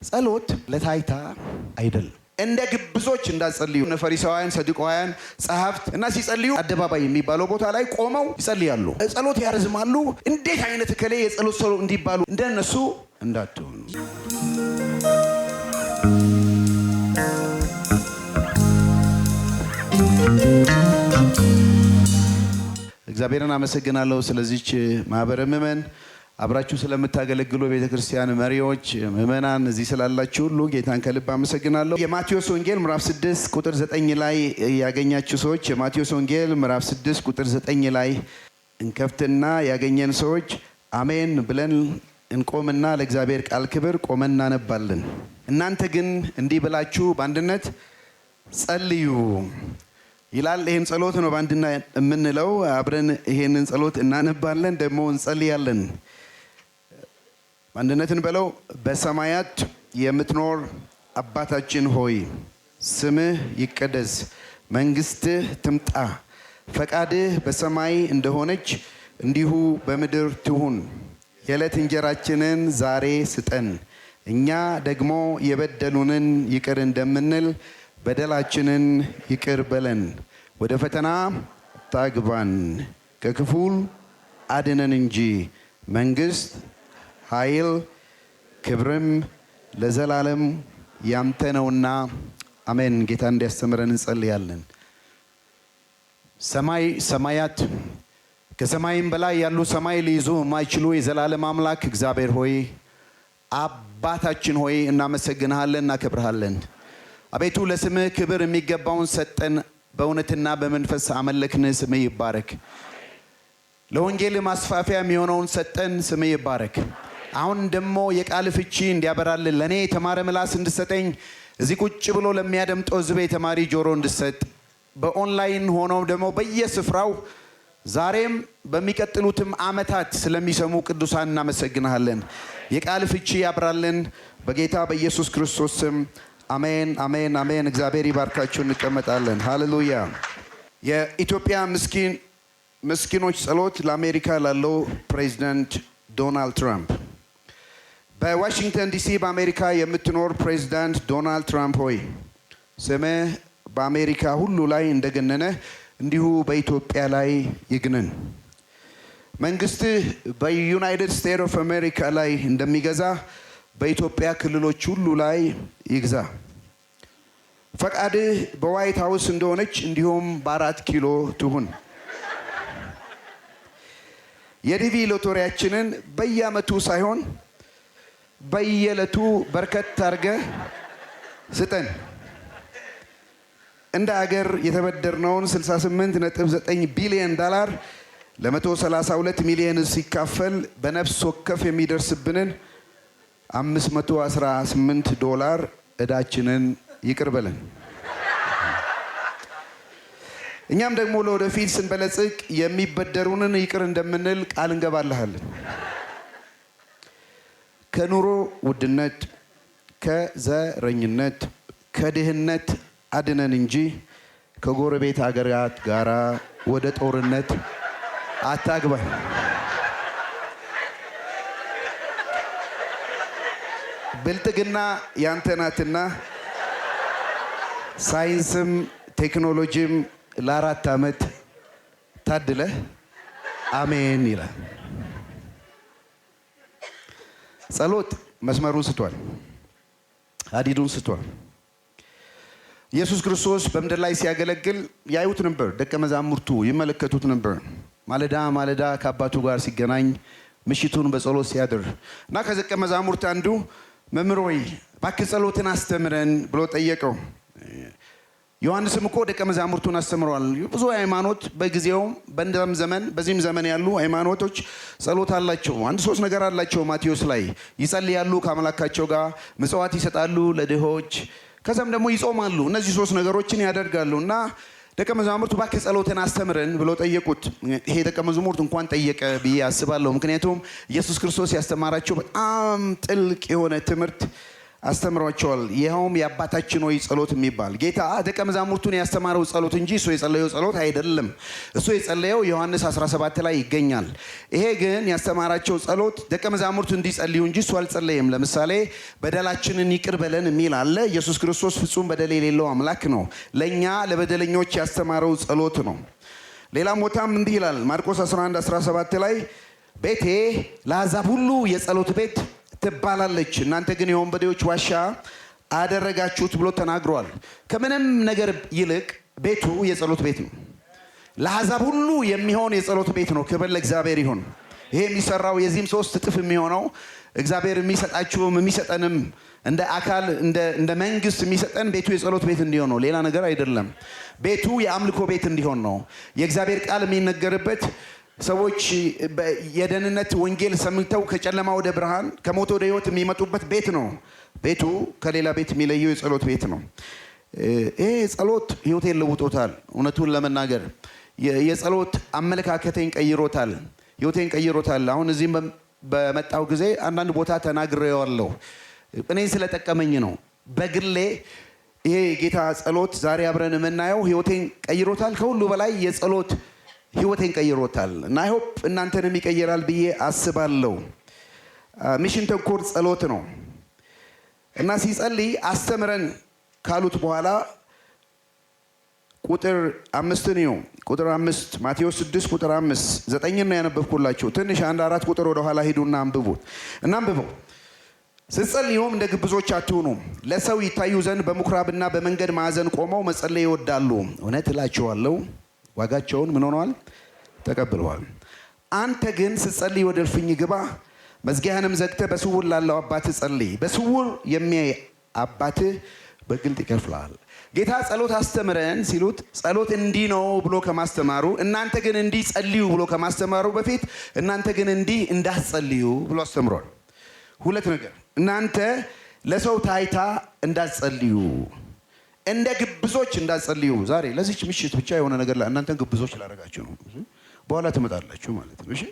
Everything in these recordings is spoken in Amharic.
ጸሎት ለታይታ አይደለም። እንደ ግብዞች እንዳጸልዩ ፈሪሳውያን ሰዱቃውያን ጸሐፍት እና ሲጸልዩ አደባባይ የሚባለው ቦታ ላይ ቆመው ይጸልያሉ፣ ጸሎት ያርዝማሉ። እንዴት አይነት ከለ የጸሎት ሰው እንዲባሉ እንደነሱ እንዳትሆኑ። እግዚአብሔርን አመሰግናለሁ ስለዚህች ማህበረ ምእመን አብራችሁ ስለምታገለግሉ ቤተክርስቲያን መሪዎች ምእመናን እዚህ ስላላችሁ ሁሉ ጌታን ከልብ አመሰግናለሁ። የማቴዎስ ወንጌል ምዕራፍ 6 ቁጥር 9 ላይ ያገኛችሁ ሰዎች የማቴዎስ ወንጌል ምዕራፍ 6 ቁጥር 9 ላይ እንከፍትና ያገኘን ሰዎች አሜን ብለን እንቆምና ለእግዚአብሔር ቃል ክብር ቆመን እናነባለን። እናንተ ግን እንዲህ ብላችሁ በአንድነት ጸልዩ ይላል። ይሄን ጸሎት ነው በአንድነት የምንለው። አብረን ይሄንን ጸሎት እናነባለን ደግሞ እንጸልያለን። አንድነትን በለው። በሰማያት የምትኖር አባታችን ሆይ ስምህ ይቀደስ፣ መንግስትህ ትምጣ፣ ፈቃድህ በሰማይ እንደሆነች እንዲሁ በምድር ትሁን። የዕለት እንጀራችንን ዛሬ ስጠን፣ እኛ ደግሞ የበደሉንን ይቅር እንደምንል በደላችንን ይቅር በለን፣ ወደ ፈተና አታግባን ከክፉ አድነን እንጂ መንግስት ኃይል ክብርም ለዘላለም ያንተ ነውና አሜን። ጌታ እንዲያስተምረን እንጸልያለን። ሰማይ ሰማያት ከሰማይም በላይ ያሉ ሰማይ ሊይዙ የማይችሉ የዘላለም አምላክ እግዚአብሔር ሆይ አባታችን ሆይ እናመሰግንሃለን፣ እናከብርሃለን። አቤቱ ለስምህ ክብር የሚገባውን ሰጠን፣ በእውነትና በመንፈስ አመለክን። ስምህ ይባረክ። ለወንጌል ማስፋፊያ የሚሆነውን ሰጠን፣ ስምህ ይባረክ። አሁን ደግሞ የቃል ፍቺ እንዲያበራልን ለኔ የተማረ ምላስ እንድሰጠኝ እዚህ ቁጭ ብሎ ለሚያደምጠው ህዝብ የተማሪ ጆሮ እንድሰጥ በኦንላይን ሆነው ደግሞ በየስፍራው ዛሬም በሚቀጥሉትም አመታት ስለሚሰሙ ቅዱሳን እናመሰግናለን። የቃል ፍቺ ያብራልን በጌታ በኢየሱስ ክርስቶስ ስም አሜን፣ አሜን፣ አሜን። እግዚአብሔር ይባርካችሁ። እንቀመጣለን። ሃሌሉያ። የኢትዮጵያ ምስኪኖች ጸሎት ለአሜሪካ ላለው ፕሬዚዳንት ዶናልድ ትራምፕ። በዋሽንግተን ዲሲ በአሜሪካ የምትኖር ፕሬዚዳንት ዶናልድ ትራምፕ ሆይ ስምህ በአሜሪካ ሁሉ ላይ እንደገነነ እንዲሁ በኢትዮጵያ ላይ ይግነን። መንግስትህ በዩናይትድ ስቴትስ ኦፍ አሜሪካ ላይ እንደሚገዛ በኢትዮጵያ ክልሎች ሁሉ ላይ ይግዛ። ፈቃድህ በዋይት ሃውስ እንደሆነች እንዲሁም በ4 ኪሎ ትሁን። የዲቪ ሎተሪያችንን በየአመቱ ሳይሆን በየዕለቱ በርከት አድርገህ ስጠን። እንደ ሀገር የተበደርነውን 68.9 ቢሊዮን ዶላር ለ132 ሚሊዮን ሲካፈል በነፍስ ወከፍ የሚደርስብንን $518 እዳችንን ይቅር በለን። እኛም ደግሞ ለወደፊት ስንበለጽግ የሚበደሩንን ይቅር እንደምንል ቃል እንገባልሃለን። ከኑሮ ውድነት፣ ከዘረኝነት፣ ከድህነት አድነን እንጂ ከጎረቤት ሀገራት ጋራ ወደ ጦርነት አታግባን። ብልጥግና ያንተ ናትና ሳይንስም ቴክኖሎጂም ለ4 ዓመት ታድለህ አሜን ይላል። ጸሎት መስመሩን ስቷል፣ ሀዲዱን ስቷል። ኢየሱስ ክርስቶስ በምድር ላይ ሲያገለግል ያዩት ነበር፣ ደቀ መዛሙርቱ ይመለከቱት ነበር። ማለዳ ማለዳ ከአባቱ ጋር ሲገናኝ ምሽቱን በጸሎት ሲያድር እና ከደቀ መዛሙርት አንዱ መምህር ሆይ እባክህ ጸሎትን አስተምረን ብሎ ጠየቀው። ዮሐንስም እኮ ደቀ መዛሙርቱን አስተምሯል። ብዙ ሃይማኖት በጊዜውም በእንደም ዘመን በዚህም ዘመን ያሉ ሃይማኖቶች ጸሎት አላቸው። 1-3 ነገር አላቸው። ማቴዎስ ላይ ይጸልያሉ ከአምላካቸው ጋር፣ ምጽዋት ይሰጣሉ ለድሆች፣ ከዛም ደግሞ ይጾማሉ። እነዚህ 3 ነገሮችን ያደርጋሉ እና ደቀ መዛሙርቱ እባክህ ጸሎትን አስተምረን ብሎ ጠየቁት። ይሄ ደቀ መዛሙርት እንኳን ጠየቀ ብዬ አስባለሁ። ምክንያቱም ኢየሱስ ክርስቶስ ያስተማራቸው በጣም ጥልቅ የሆነ ትምህርት አስተምሯቸዋል። ይኸውም የአባታችን ሆይ ጸሎት የሚባል ጌታ ደቀ መዛሙርቱን ያስተማረው ጸሎት እንጂ እሱ የጸለየው ጸሎት አይደለም። እሱ የጸለየው ዮሐንስ 17 ላይ ይገኛል። ይሄ ግን ያስተማራቸው ጸሎት ደቀ መዛሙርቱ እንዲጸልዩ እንጂ እሱ አልጸለየም። ለምሳሌ በደላችንን ይቅር በለን የሚል አለ። ኢየሱስ ክርስቶስ ፍጹም በደል የሌለው አምላክ ነው። ለእኛ ለበደለኞች ያስተማረው ጸሎት ነው። ሌላ ቦታም እንዲህ ይላል ማርቆስ 11:17 ላይ ቤቴ ለአሕዛብ ሁሉ የጸሎት ቤት ትባላለች፣ እናንተ ግን የወንበዴዎች ዋሻ አደረጋችሁት ብሎ ተናግሯል። ከምንም ነገር ይልቅ ቤቱ የጸሎት ቤት ነው። ለአሕዛብ ሁሉ የሚሆን የጸሎት ቤት ነው። ክብር ለእግዚአብሔር ይሁን። ይሄ የሚሰራው የዚህም 3 እጥፍ የሚሆነው እግዚአብሔር የሚሰጣችሁም የሚሰጠንም እንደ አካል እንደ መንግስት የሚሰጠን ቤቱ የጸሎት ቤት እንዲሆን ነው። ሌላ ነገር አይደለም። ቤቱ የአምልኮ ቤት እንዲሆን ነው። የእግዚአብሔር ቃል የሚነገርበት ሰዎች የደህንነት ወንጌል ሰምተው ከጨለማ ወደ ብርሃን ከሞት ወደ ሕይወት የሚመጡበት ቤት ነው። ቤቱ ከሌላ ቤት የሚለየው የጸሎት ቤት ነው። ይሄ ጸሎት ሕይወቴን ለውጦታል። እውነቱን ለመናገር የጸሎት አመለካከቴን ቀይሮታል፣ ሕይወቴን ቀይሮታል። አሁን እዚህም በመጣው ጊዜ አንዳንድ ቦታ ተናግሬዋለሁ። እኔ ስለጠቀመኝ ነው። በግሌ ይሄ ጌታ ጸሎት ዛሬ አብረን የምናየው ሕይወቴን ቀይሮታል። ከሁሉ በላይ የጸሎት ሕይወቴን ቀይሮታል እና አይ ሆፕ እናንተንም ይቀይራል ብዬ አስባለሁ። ሚሽን ተኮር ጸሎት ነው እና ሲጸልይ አስተምረን ካሉት በኋላ ቁጥር 5 ነው። ቁጥር 5 ማቴዎስ 6 ቁጥር 5 9 ነው ያነበብኩላችሁ። ትንሽ 1-4 ቁጥር ወደ ኋላ ሂዱና አንብቡት እና አንብበው። ስትጸልዩም እንደ ግብዞች አትሁኑ፣ ለሰው ይታዩ ዘንድ በምኩራብና በመንገድ ማዕዘን ቆመው መጸለይ ይወዳሉ። እውነት እላችኋለሁ ዋጋቸውን ምን ሆነዋል? ተቀብለዋል። አንተ ግን ስትጸልይ ወደ እልፍኝ ግባ፣ መዝጊያህንም ዘግተህ በስውር ላለው አባትህ ጸልይ። በስውር የሚያይ አባትህ በግልጥ ይከፍልሃል። ጌታ ጸሎት አስተምረን ሲሉት ጸሎት እንዲህ ነው ብሎ ከማስተማሩ እናንተ ግን እንዲህ ጸልዩ ብሎ ከማስተማሩ በፊት እናንተ ግን እንዲህ እንዳትጸልዩ ብሎ አስተምሯል። ሁለት ነገር፣ እናንተ ለሰው ታይታ እንዳትጸልዩ፣ እንደ ግብዞች እንዳትጸልዩ። ዛሬ ለዚች ምሽት ብቻ የሆነ ነገር እናንተን ግብዞች ላደርጋችሁ ነው። በኋላ ትመጣላችሁ ማለት ነው። እሺ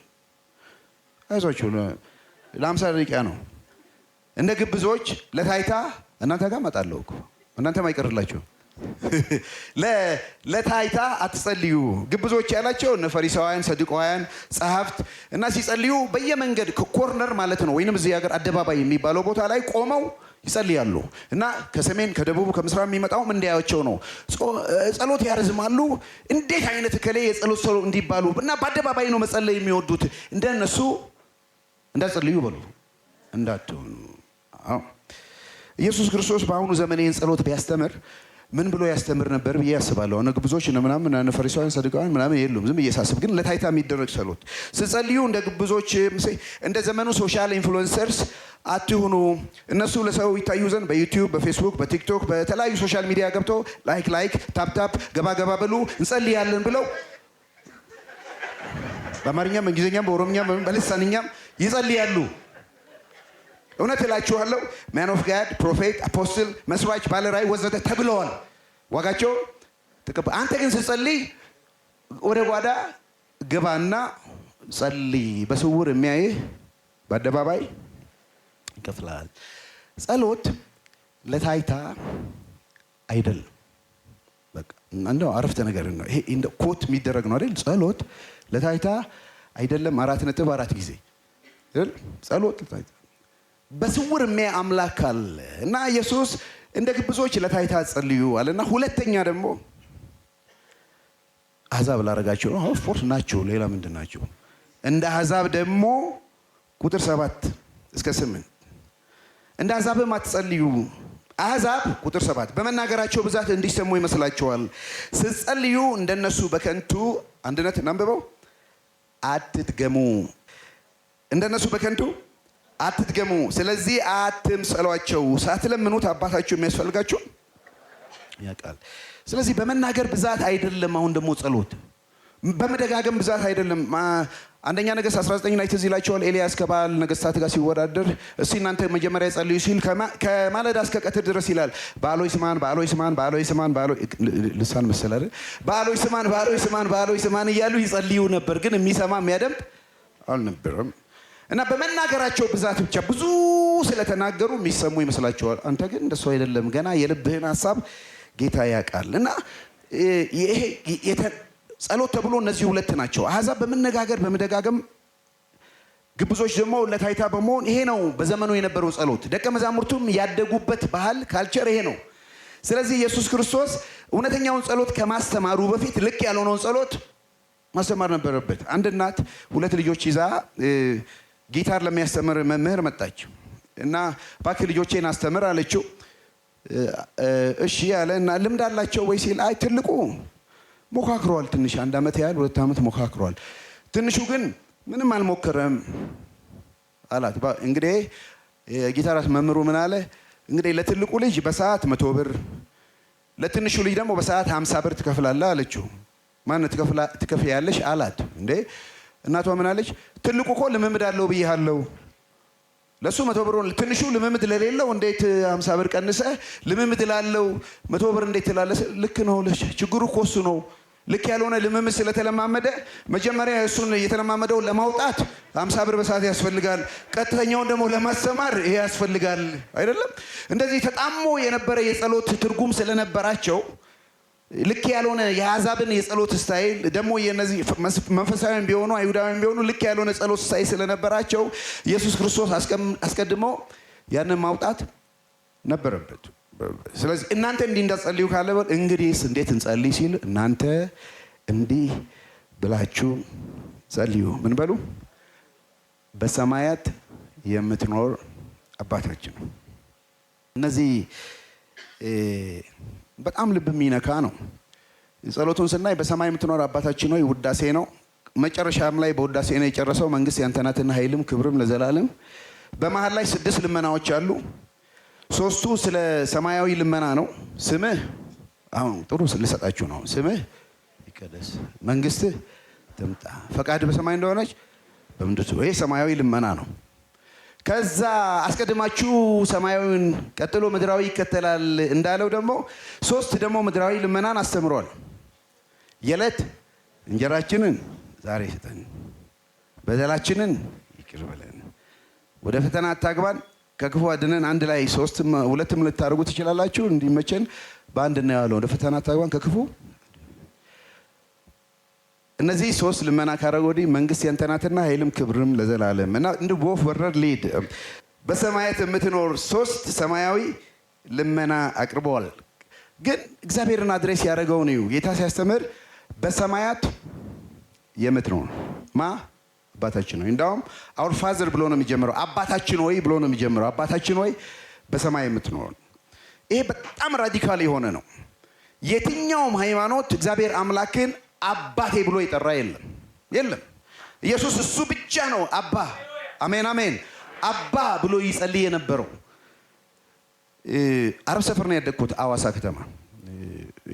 አይዟችሁ፣ ለ50 ደቂቃ ነው። እንደ ግብዞች ለታይታ እናንተ ጋር እመጣለሁ እኮ እናንተም አይቀርላችሁ። ለታይታ አትጸልዩ። ግብዞች ያላቸው እነ ፈሪሳውያን፣ ሰዱቃውያን፣ ጸሐፍት እና ሲጸልዩ በየመንገድ ኮርነር ማለት ነው ወይንም እዚህ ሀገር አደባባይ የሚባለው ቦታ ላይ ቆመው ይጸልያሉ እና ከሰሜን ከደቡብ ከምስራቅ የሚመጣውም እንዲያያቸው ነው። ጸሎት ያረዝማሉ። እንዴት አይነት ከሌ የጸሎት ሰው እንዲባሉ እና በአደባባይ ነው መጸለይ የሚወዱት። እንደነሱ እንዳትጸልዩ በሉ እንዳትሆኑ። ኢየሱስ ክርስቶስ በአሁኑ ዘመን ይህን ጸሎት ቢያስተምር ምን ብሎ ያስተምር ነበር ብዬ አስባለሁ። እነ ግብዞች እነ ምናምን እነ ፈሪሳውያን ሰዱቃውያን ምናምን የሉም። ዝም እየሳስብ ግን ለታይታ የሚደረግ ጸሎት ስትጸልዩ እንደ ግብዞች እንደ ዘመኑ ሶሻል ኢንፍሉዌንሰርስ አትሁኑ። እነሱ ለሰው ይታዩ ዘንድ በዩቲዩብ፣ በፌስቡክ፣ በቲክቶክ በተለያዩ ሶሻል ሚዲያ ገብተው ላይክ ታፕ ገባ በሉ እንጸልያለን ብለው በአማርኛም በእንግሊዝኛም በኦሮምኛም በልሳንኛም ይጸልያሉ። እውነት እላችኋለሁ ማን ኦፍ ጋድ፣ ፕሮፌት፣ አፖስትል፣ መስራች፣ ባለራዕይ ወዘተ ተብለዋል። ዋጋቸው ተቀበል። አንተ ግን ስትጸልይ ወደ ጓዳ ግባና ጸልይ፣ በስውር የሚያይህ በአደባባይ ይከፍልሃል። ጸሎት ለታይታ አይደለም። በቃ እንደው አረፍተ ነገር ነው ይሄ፣ እንደ ኮት የሚደረግ ነው አይደል? ጸሎት ለታይታ አይደለም። 4.4 ጊዜ ጸሎት ለታይታ በስውር የሚያይ አምላክ አለ እና ኢየሱስ እንደ ግብዞች ለታይታ ጸልዩ አለና ሁለተኛ ደግሞ አሕዛብ ላደርጋቸው ነው። ኦፍ ኮርስ ናቸው። ሌላ ምንድን ናቸው? እንደ አሕዛብ ደግሞ ቁጥር 7 እስከ 8 እንደ አሕዛብም አትጸልዩ። አሕዛብ ቁጥር 7 በመናገራቸው ብዛት እንዲሰሙ ይመስላቸዋል። ስትጸልዩ እንደነሱ በከንቱ አንድነት እናንብበው አትድገሙ። እንደነሱ በከንቱ አትድገሙ። ስለዚህ አትምሰሏቸው፣ ሳትለምኑት አባታችሁ የሚያስፈልጋችሁ ያውቃል። ስለዚህ በመናገር ብዛት አይደለም። አሁን ደግሞ ጸሎት በመደጋገም ብዛት አይደለም። አንደኛ ነገሥት 19 ላይ ትዝ ይላችኋል። ኤልያስ ከባል ነገስታት ጋር ሲወዳደር እስቲ እናንተ መጀመሪያ ጸልዩ ሲል ከማለዳ እስከ ቀትር ድረስ ይላል። ባሎይ ስማን፣ ባሎይ ስማን፣ ባሎይ ስማን፣ ባሎይ ልሳን መሰለ አይደል? ባሎይ ስማን፣ ባሎይ ስማን፣ ባሎይ ስማን እያሉ ይጸልዩ ነበር። ግን የሚሰማ የሚያደምጥ አልነበረም። እና በመናገራቸው ብዛት ብቻ ብዙ ስለተናገሩ የሚሰሙ ይመስላቸዋል። አንተ ግን እንደሱ አይደለም፣ ገና የልብህን ሐሳብ ጌታ ያውቃል። እና ይሄ ጸሎት ተብሎ እነዚህ ሁለት ናቸው። አሕዛብ በመነጋገር በመደጋገም፣ ግብዞች ደግሞ ለታይታ በመሆን። ይሄ ነው በዘመኑ የነበረው ጸሎት። ደቀ መዛሙርቱም ያደጉበት ባህል ካልቸር ይሄ ነው። ስለዚህ ኢየሱስ ክርስቶስ እውነተኛውን ጸሎት ከማስተማሩ በፊት ልክ ያልሆነውን ጸሎት ማስተማር ነበረበት። አንድ እናት ሁለት ልጆች ይዛ ጊታር ለሚያስተምር መምህር መጣች እና እባክህ ልጆቼን አስተምር አለችው። እሺ ያለ እና ልምድ አላቸው ወይ ሲል አይ ትልቁ ሞካክሯል፣ ትንሽ 1 ዓመት ያህል 2 ዓመት ሞካክሯል፣ ትንሹ ግን ምንም አልሞከረም አላት። እንግዲህ ጊታር መምህሩ ምን አለ እንግዲህ ለትልቁ ልጅ በሰዓት 100 ብር ለትንሹ ልጅ ደግሞ በሰዓት 50 ብር ትከፍላለህ አለችው። ማን ትከፍያለሽ አላት። እንዴ እናቷ ምን አለች? ትልቁ እኮ ልምምድ አለው ብዬሃለሁ፣ ለሱ 100 ብር፣ ትንሹ ልምምድ ለሌለው እንዴት 50 ብር ቀንሰ ልምምድ ላለው 100 ብር እንዴት ትላለህ? ልክ ነው፣ ችግሩ እኮ እሱ ነው። ልክ ያልሆነ ልምምድ ስለተለማመደ መጀመሪያ እሱን የተለማመደው ለማውጣት 50 ብር በሰዓት ያስፈልጋል፣ ቀጥተኛውን ደግሞ ለማስተማር ይሄ ያስፈልጋል። አይደለም እንደዚህ ተጣሞ የነበረ የጸሎት ትርጉም ስለነበራቸው ልክ ያልሆነ የአሕዛብን የጸሎት ስታይል ደግሞ የነዚህ መንፈሳዊያን ቢሆኑ አይሁዳውያን ቢሆኑ ልክ ያልሆነ ጸሎት ስታይል ስለነበራቸው ኢየሱስ ክርስቶስ አስቀድሞ ያንን ማውጣት ነበረበት። ስለዚህ እናንተ እንዲህ እንዳትጸልዩ ካለ እንግዲህስ እንዴት እንጸልይ ሲል እናንተ እንዲህ ብላችሁ ጸልዩ። ምን በሉ? በሰማያት የምትኖር አባታችን። እነዚህ በጣም ልብ የሚነካ ነው። ጸሎቱን ስናይ በሰማይ የምትኖር አባታችን ሆይ ውዳሴ ነው። መጨረሻም ላይ በውዳሴ ነው የጨረሰው። መንግስት ያንተ ናትና ኃይልም ክብርም ለዘላለም። በመሃል ላይ 6 ልመናዎች አሉ። 3ቱ ስለ ሰማያዊ ልመና ነው። ስምህ አሁን ጥሩ ልሰጣችሁ ነው። ስምህ ይቀደስ፣ መንግስትህ ትምጣ፣ ፈቃድ በሰማይ እንደሆነች በምድር። ይሄ ሰማያዊ ልመና ነው። ከዛ አስቀድማችሁ ሰማያዊን ቀጥሎ ምድራዊ ይከተላል እንዳለው ደግሞ 3 ደግሞ ምድራዊ ልመናን አስተምሯል። የዕለት እንጀራችንን ዛሬ ስጠን፣ በደላችንን ይቅር በለን፣ ወደ ፈተና አታግባን፣ ከክፉ አድነን። አንድ ላይ 2ም ልታደርጉ ትችላላችሁ፣ እንዲመቸን በአንድ ነው ያለው። ወደ ፈተና አታግባን ከክፉ። እነዚህ 3 ልመና ካረጉ ወዲህ መንግስት ያንተ ናትና ኃይልም ክብርም ለዘላለም። እና እንደ ወፍ በረር ሊድ በሰማያት የምትኖር 3 ሰማያዊ ልመና አቅርበዋል። ግን እግዚአብሔርን አድሬስ ያደረገው ነው ጌታ ሲያስተምር በሰማያት የምትኖር ማ አባታችን ሆይ። እንዳውም አውር ፋዘር ብሎ ነው የሚጀምረው። አባታችን ሆይ ብሎ ነው የሚጀምረው። አባታችን ሆይ በሰማይ የምትኖር። ይሄ በጣም ራዲካል የሆነ ነው። የትኛውም ሃይማኖት እግዚአብሔር አምላክን አባቴ ብሎ የጠራ የለም። ኢየሱስ እሱ ብቻ ነው አባ። አሜን አሜን። አባ ብሎ ይጸልይ የነበረው። አረብ ሰፈር ነው ያደግኩት፣ አዋሳ ከተማ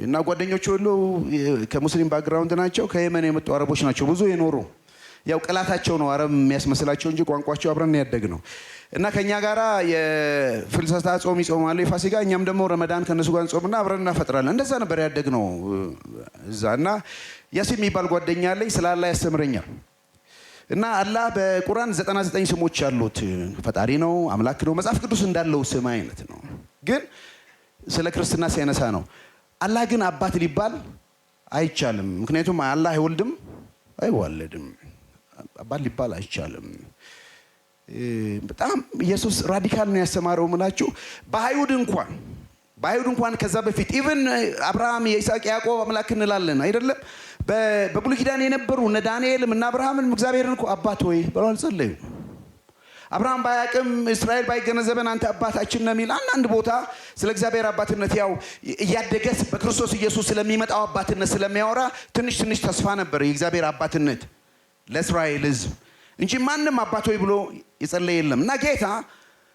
እና ጓደኞች ሁሉ ከሙስሊም ባክግራውንድ ናቸው። ከየመን የመጡ አረቦች ናቸው ብዙ የኖሩ። ያው ቀላታቸው ነው አረብ የሚያስመስላቸው እንጂ ቋንቋቸው አብረን ያደግ ነው። እና ከኛ ጋራ የፍልሰታ ጾም ይጾማሉ፣ የፋሲካ። እኛም ደግሞ ረመዳን ከነሱ ጋር እንጾምና አብረን እናፈጥራለን። እንደዛ ነበር ያደግ ነው እዛ። እና ያሲን የሚባል ጓደኛ አለኝ፣ ስለ አላህ ያስተምረኛል። እና አላህ በቁርአን 99 ስሞች አሉት። ፈጣሪ ነው፣ አምላክ ነው፣ መጽሐፍ ቅዱስ እንዳለው ስም አይነት ነው። ግን ስለ ክርስትና ሲያነሳ ነው። አላህ ግን አባት ሊባል አይቻልም። ምክንያቱም አላህ አይወልድም አይዋለድም፣ አባት ሊባል አይቻልም። በጣም ኢየሱስ ራዲካል ነው ያስተማረው። ምናችሁ በአይሁድ እንኳን ከዛ በፊት ኢቭን አብርሃም፣ የይስሐቅ፣ ያዕቆብ አምላክ እንላለን አይደለም። በብሉይ ኪዳን የነበሩ እነ ዳንኤልም እና አብርሃምን እግዚአብሔርን እኮ አባት ሆይ ብለው አልጸለዩ። አብርሃም ባያቅም እስራኤል ባይገነዘበን አንተ አባታችን ነው የሚል አንድ ቦታ ስለ እግዚአብሔር አባትነት ያው እያደገስ በክርስቶስ ኢየሱስ ስለሚመጣው አባትነት ስለሚያወራ ትንሽ ተስፋ ነበር የእግዚአብሔር አባትነት ለእስራኤል ሕዝብ እንጂ ማንም አባት ሆይ ብሎ የጸለየ የለም። እና ጌታ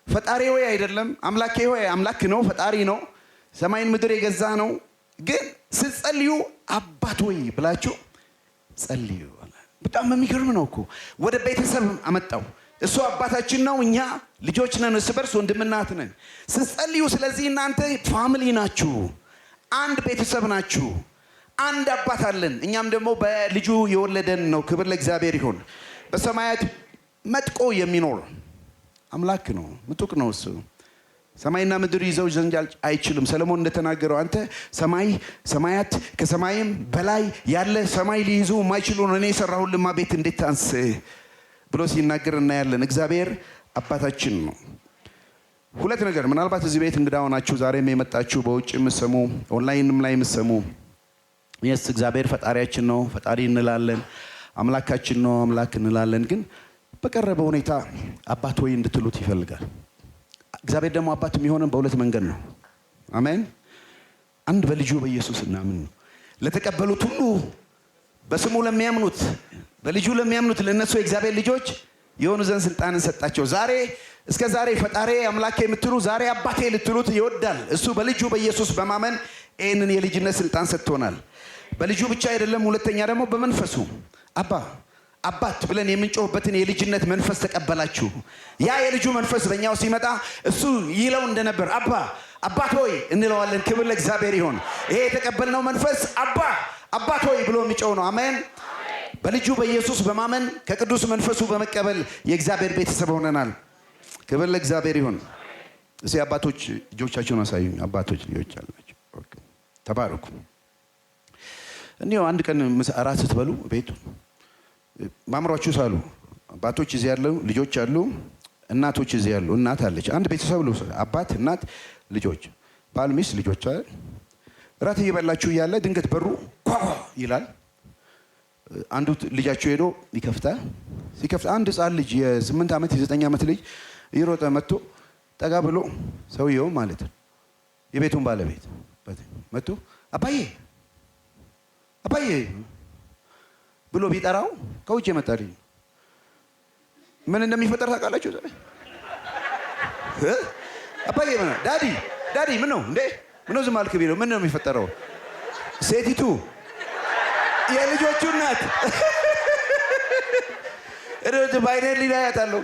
ፈጣሪ ሆይ አይደለም፣ አምላኬ ሆይ አምላክ ነው፣ ፈጣሪ ነው፣ ሰማይን ምድር የገዛ ነው። ግን ስትጸልዩ አባት ሆይ ብላችሁ ጸልዩ። በጣም የሚገርም ነው እኮ። ወደ ቤተሰብ አመጣው። እሱ አባታችን ነው፣ እኛ ልጆች ነን፣ እርስ በርስ ወንድምና እህት ነን። ስትጸልዩ ስለዚህ እናንተ ፋሚሊ ናችሁ፣ አንድ ቤተሰብ ናችሁ፣ አንድ አባት አለን። እኛም ደግሞ በልጁ የወለደን ነው። ክብር ለእግዚአብሔር ይሁን። በሰማያት መጥቆ የሚኖር አምላክ ነው። ምጡቅ ነው እሱ። ሰማይና ምድር ይዘው ዘንድ አይችልም። ሰለሞን እንደተናገረው አንተ ሰማያት ከሰማይም በላይ ያለ ሰማይ ሊይዙ የማይችሉ ነው እኔ የሰራሁልማ ቤት እንዴት ታንስ ብሎ ሲናገር እናያለን። እግዚአብሔር አባታችን ነው። ሁለት ነገር ምናልባት እዚህ ቤት እንግዳ ሆናችሁ ዛሬም የመጣችሁ በውጭ የምትሰሙ ኦንላይንም ላይ የምትሰሙ እግዚአብሔር ፈጣሪያችን ነው ፈጣሪ እንላለን፣ አምላካችን ነው አምላክ እንላለን። ግን በቀረበ ሁኔታ አባት ሆይ እንድትሉት ይፈልጋል። እግዚአብሔር ደግሞ አባት የሚሆነን በሁለት መንገድ ነው። አሜን። አንድ በልጁ በኢየሱስ እናምን ነው። ለተቀበሉት ሁሉ በስሙ ለሚያምኑት በልጁ ለሚያምኑት ለነሱ የእግዚአብሔር ልጆች የሆኑ ዘንድ ስልጣንን ሰጣቸው። ዛሬ እስከ ዛሬ ፈጣሪ አምላኬ የምትሉ ዛሬ አባቴ ልትሉት ይወዳል። እሱ በልጁ በኢየሱስ በማመን ይህንን የልጅነት ስልጣን ሰጥቶናል። በልጁ ብቻ አይደለም፣ ሁለተኛ ደግሞ በመንፈሱ አባት ብለን የምንጮህበትን የልጅነት መንፈስ ተቀበላችሁ። ያ የልጁ መንፈስ በእኛው ሲመጣ እሱ ይለው እንደነበር አባት ሆይ እንለዋለን። ክብር ለእግዚአብሔር ይሁን። ይሄ የተቀበልነው መንፈስ አባት ሆይ ብሎ የሚጮህ ነው። አሜን። በልጁ በኢየሱስ በማመን ከቅዱስ መንፈሱ በመቀበል የእግዚአብሔር ቤተሰብ ሆነናል። ክብር ለእግዚአብሔር ይሁን። እስኪ አባቶች ልጆቻችሁን አሳዩኝ። አባቶች ልጆች አላችሁ፣ ተባረኩ። እንዲሁ አንድ ቀን እራት ስትበሉ ቤቱ ማምሯችሁ ሳሉ አባቶች እዚህ ያሉ ልጆች አሉ፣ እናቶች እዚህ ያሉ እናት አለች። አንድ ቤተሰብ ነው፣ አባት እናት ልጆች፣ ባል ሚስት ልጆች አለ። እራት እየበላችሁ እያለ ድንገት በሩ ኳኳ ይላል። አንዱ ልጃቸው ሄዶ ይከፍታል። ሲከፍት አንድ ህፃን ልጅ የ8 ዓመት የ9 ዓመት ልጅ ይሮጠ መጥቶ ጠጋ ብሎ ሰውየው ማለት ነው የቤቱን ባለቤት መጥቶ አባዬ ብሎ ቢጠራው ከውጭ የመጣ ልጅ ምን እንደሚፈጠር ታውቃላችሁ? አባዬ ዳዲ ምን ነው እንዴ? ምን ነው ዝም አልክ ቢለው ምን ነው የሚፈጠረው? ሴቲቱ የልጆቹ እናት ባይኔ ሊላያታለሁ።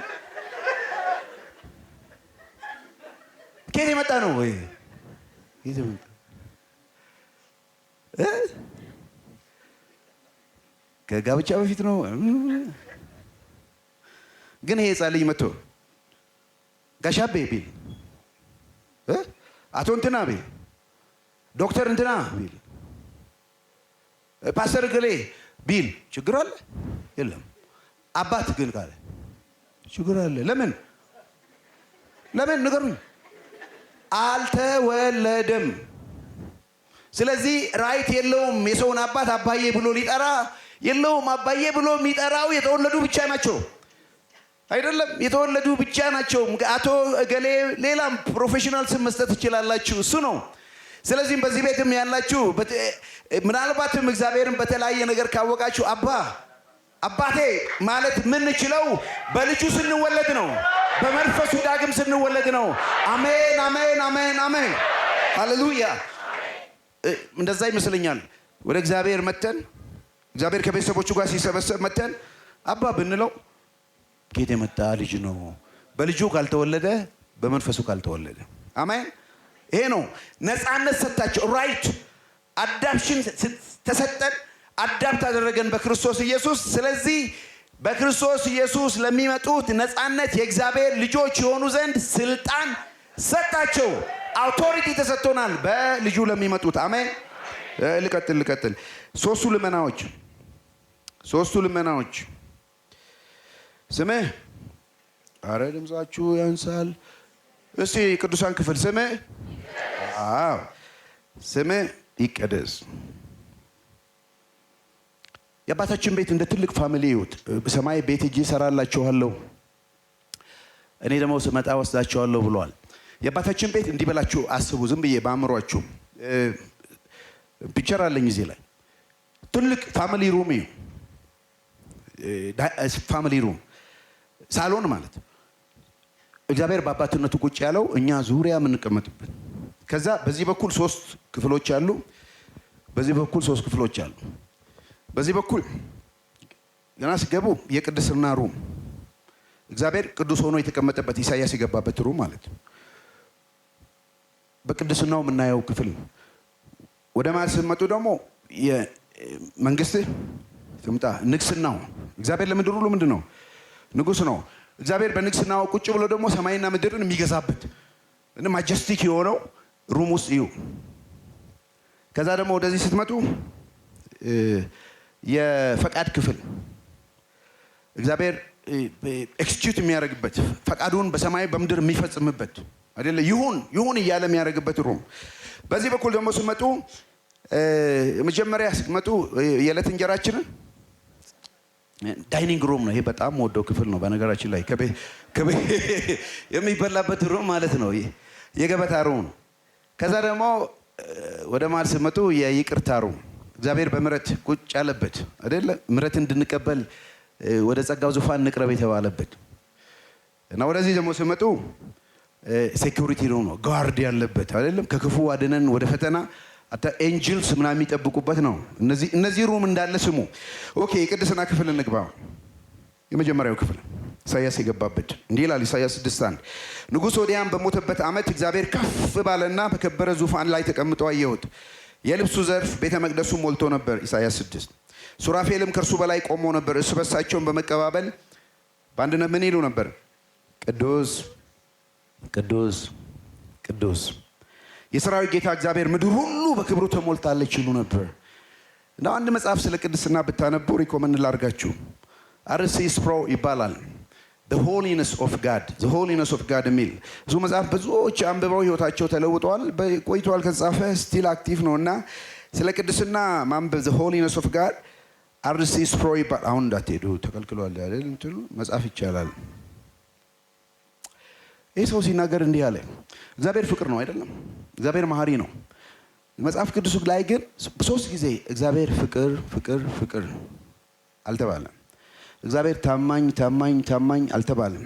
ከየት የመጣ ነው ወይ? ከጋብቻ በፊት ነው። ግን ይሄ ህፃን ልጅ መጥቶ ጋሻቤ ቢል አቶ እንትና ቢል ዶክተር እንትና ቢል ፓስተር ገሌ ቢል ችግር አለ? የለም። አባት ግን ካለ ችግር አለ። ለምን ንገሩኝ። አልተወለደም። ስለዚህ ራይት የለውም። የሰውን አባት አባዬ ብሎ ሊጠራ የለውም። አባዬ ብሎ የሚጠራው የተወለዱ ብቻ ናቸው። አይደለም፣ የተወለዱ ብቻ ናቸው። አቶ ገሌ ሌላም ፕሮፌሽናል ስም መስጠት ትችላላችሁ። እሱ ነው። ስለዚህም በዚህ ቤትም ያላችሁ ምናልባትም እግዚአብሔርን በተለያየ ነገር ካወቃችሁ አባቴ ማለት ምንችለው በልጁ ስንወለድ ነው። በመንፈሱ ዳግም ስንወለድ ነው። አሜን አሜን አሜን አሜን ሃሌሉያ። እንደዛ ይመስለኛል። ወደ እግዚአብሔር መተን እግዚአብሔር ከቤተሰቦቹ ጋር ሲሰበሰብ መተን አባ ብንለው ከየት የመጣ ልጅ ነው? በልጁ ካልተወለደ በመንፈሱ ካልተወለደ። አሜን። ይሄ ነው ነፃነት ሰጣቸው። ራይት አዳፕሽን ተሰጠን። አዳፕት አደረገን በክርስቶስ ኢየሱስ። ስለዚህ በክርስቶስ ኢየሱስ ለሚመጡት ነፃነት የእግዚአብሔር ልጆች የሆኑ ዘንድ ስልጣን ሰጣቸው። አውቶሪቲ ተሰጥቶናል በልጁ ለሚመጡት። አሜን። ልቀጥል። ሶስቱ ልመናዎች ስምህ፣ አረ ድምጻችሁ ያንሳል። እስቲ ቅዱሳን ክፍል ስምህ ይቀደስ። የአባታችን ቤት እንደ ትልቅ ፋሚሊ ይሁት። በሰማይ ቤት ሄጄ እሰራላችኋለሁ፣ እኔ ደግሞ ስመጣ ወስዳችኋለሁ ብሏል። የአባታችን ቤት እንዲበላችሁ አስቡ። ዝም ብዬ ባምሯችሁ ፒክቸር አለኝ እዚህ ላይ ትልቅ ፋሚሊ ሩም ሳሎን ማለት እግዚአብሔር በአባትነቱ ቁጭ ያለው እኛ ዙሪያ የምንቀመጥበት። ከዛ በዚህ በኩል 3 ክፍሎች አሉ፣ በዚህ በኩል 3 ክፍሎች አሉ። በዚህ በኩል ገና ሲገቡ የቅድስና ሩም እግዚአብሔር ቅዱስ ሆኖ የተቀመጠበት ኢሳይያስ የገባበት ሩም ማለት ነው። በቅድስናው የምናየው ክፍል። ወደ ማለት ስትመጡ ደግሞ የመንግስት ትምጣ ንግስናው። እግዚአብሔር ለምድር ሁሉ ምንድን ነው? ንጉስ ነው። እግዚአብሔር በንግስናው ቁጭ ብሎ ደግሞ ሰማይና ምድርን የሚገዛበት እና ማጀስቲክ የሆነው ሩም ውስጥ እዩ። ከዛ ደግሞ ወደዚህ ስትመጡ የፈቃድ ክፍል እግዚአብሔር ኤክስኪዩት የሚያደርግበት ፈቃዱን በሰማይ በምድር የሚፈጽምበት አይደለ? ይሁን እያለ የሚያደርግበት ሩም። በዚህ በኩል ደግሞ ስትመጡ መጀመሪያ ስትመጡ የዕለት እንጀራችንን ዳይኒንግ ሩም ነው። ይሄ በጣም ወደው ክፍል ነው በነገራችን ላይ የሚበላበት ሩም ማለት ነው። የገበታ ሩም። ከዛ ደግሞ ወደ ማል ስትመጡ የይቅርታ ሩም እግዚአብሔር በምህረት ቁጭ ያለበት አይደለ? ምህረት እንድንቀበል ወደ ጸጋው ዙፋን እንቅረብ የተባለበት እና ወደዚህ ደግሞ ስትመጡ ሴኩሪቲ ሩም ነው። ጋርድ ያለበት አይደለም? ከክፉ አድነን ወደ ፈተና አታ ኤንጅልስ ምናምን የሚጠብቁበት ነው። እነዚህ ሩም እንዳለ ስሙ። ኦኬ የቅድስና ክፍል እንግባ። የመጀመሪያው ክፍል ኢሳይያስ የገባበት እንዲህ ይላል። ኢሳይያስ 6:1 ንጉሥ ዖዝያን በሞተበት ዓመት እግዚአብሔር ከፍ ባለና በከበረ ዙፋን ላይ ተቀምጦ አየሁት። የልብሱ ዘርፍ ቤተ መቅደሱ ሞልቶ ነበር። ኢሳይያስ 6 ሱራፌልም ከእርሱ በላይ ቆሞ ነበር። እርስ በርሳቸውን በመቀባበል በአንድነት ምን ይሉ ነበር? ቅዱስ ቅዱስ ቅዱስ የሰራዊት ጌታ እግዚአብሔር፣ ምድር ሁሉ በክብሩ ተሞልታለች ይሉ ነበር። እና አንድ መጽሐፍ ስለ ቅድስና ብታነቡ ሪኮመንድ ላድርጋችሁ። አርሲ ስፕሮ ይባላል። the holiness of God የሚል እሱ መጽሐፍ ብዙዎች አንብበው ህይወታቸው ተለውጧል። ቆይቷል ከተጻፈ ስቲል አክቲቭ ነው። እና ስለ ቅድስና ማንበብ the holiness of God አርሲ ስፕሮ ይባላል። አሁን እንዳትሄዱ ተከልክሏል አይደል? እንትሉ መጽሐፍ ይቻላል። ይህ ሰው ሲናገር እንዲህ አለ። እግዚአብሔር ፍቅር ነው አይደለም? እግዚአብሔር መሐሪ ነው። መጽሐፍ ቅዱስ ላይ ግን በሶስት ጊዜ እግዚአብሔር ፍቅር ፍቅር ፍቅር አልተባለም። እግዚአብሔር ታማኝ ታማኝ ታማኝ አልተባለም።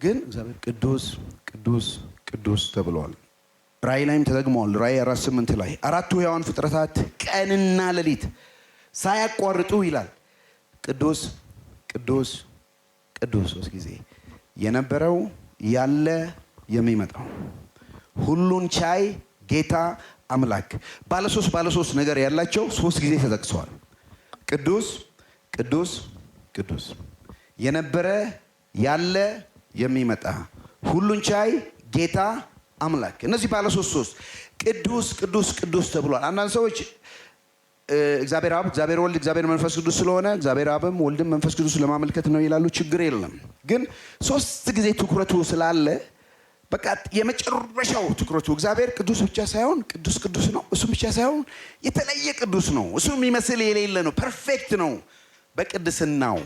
ግን እግዚአብሔር ቅዱስ ቅዱስ ቅዱስ ተብሏል። ራእይ ላይም ተደግመዋል። ራእይ 4:8 ላይ አራቱ ሕያዋን ፍጥረታት ቀንና ሌሊት ሳያቋርጡ ይላል ቅዱስ ቅዱስ ቅዱስ ሶስት ጊዜ የነበረው ያለ የሚመጣው ሁሉን ቻይ ጌታ አምላክ ባለሶስት ነገር ያላቸው ሶስት ጊዜ ተጠቅሰዋል። ቅዱስ ቅዱስ ቅዱስ የነበረ ያለ የሚመጣ ሁሉን ቻይ ጌታ አምላክ። እነዚህ ባለሶስት ቅዱስ ቅዱስ ቅዱስ ተብሏል። አንዳንድ ሰዎች እግዚአብሔር አብ፣ እግዚአብሔር ወልድ፣ እግዚአብሔር መንፈስ ቅዱስ ስለሆነ እግዚአብሔር አብም ወልድም መንፈስ ቅዱስ ለማመልከት ነው ይላሉ። ችግር የለም። ግን ሶስት ጊዜ ትኩረቱ ስላለ በቃ የመጨረሻው ትኩረቱ እግዚአብሔር ቅዱስ ብቻ ሳይሆን ቅዱስ ቅዱስ ነው። እሱ ብቻ ሳይሆን የተለየ ቅዱስ ነው። እሱ የሚመስል የሌለ ነው። ፐርፌክት ነው በቅድስናው።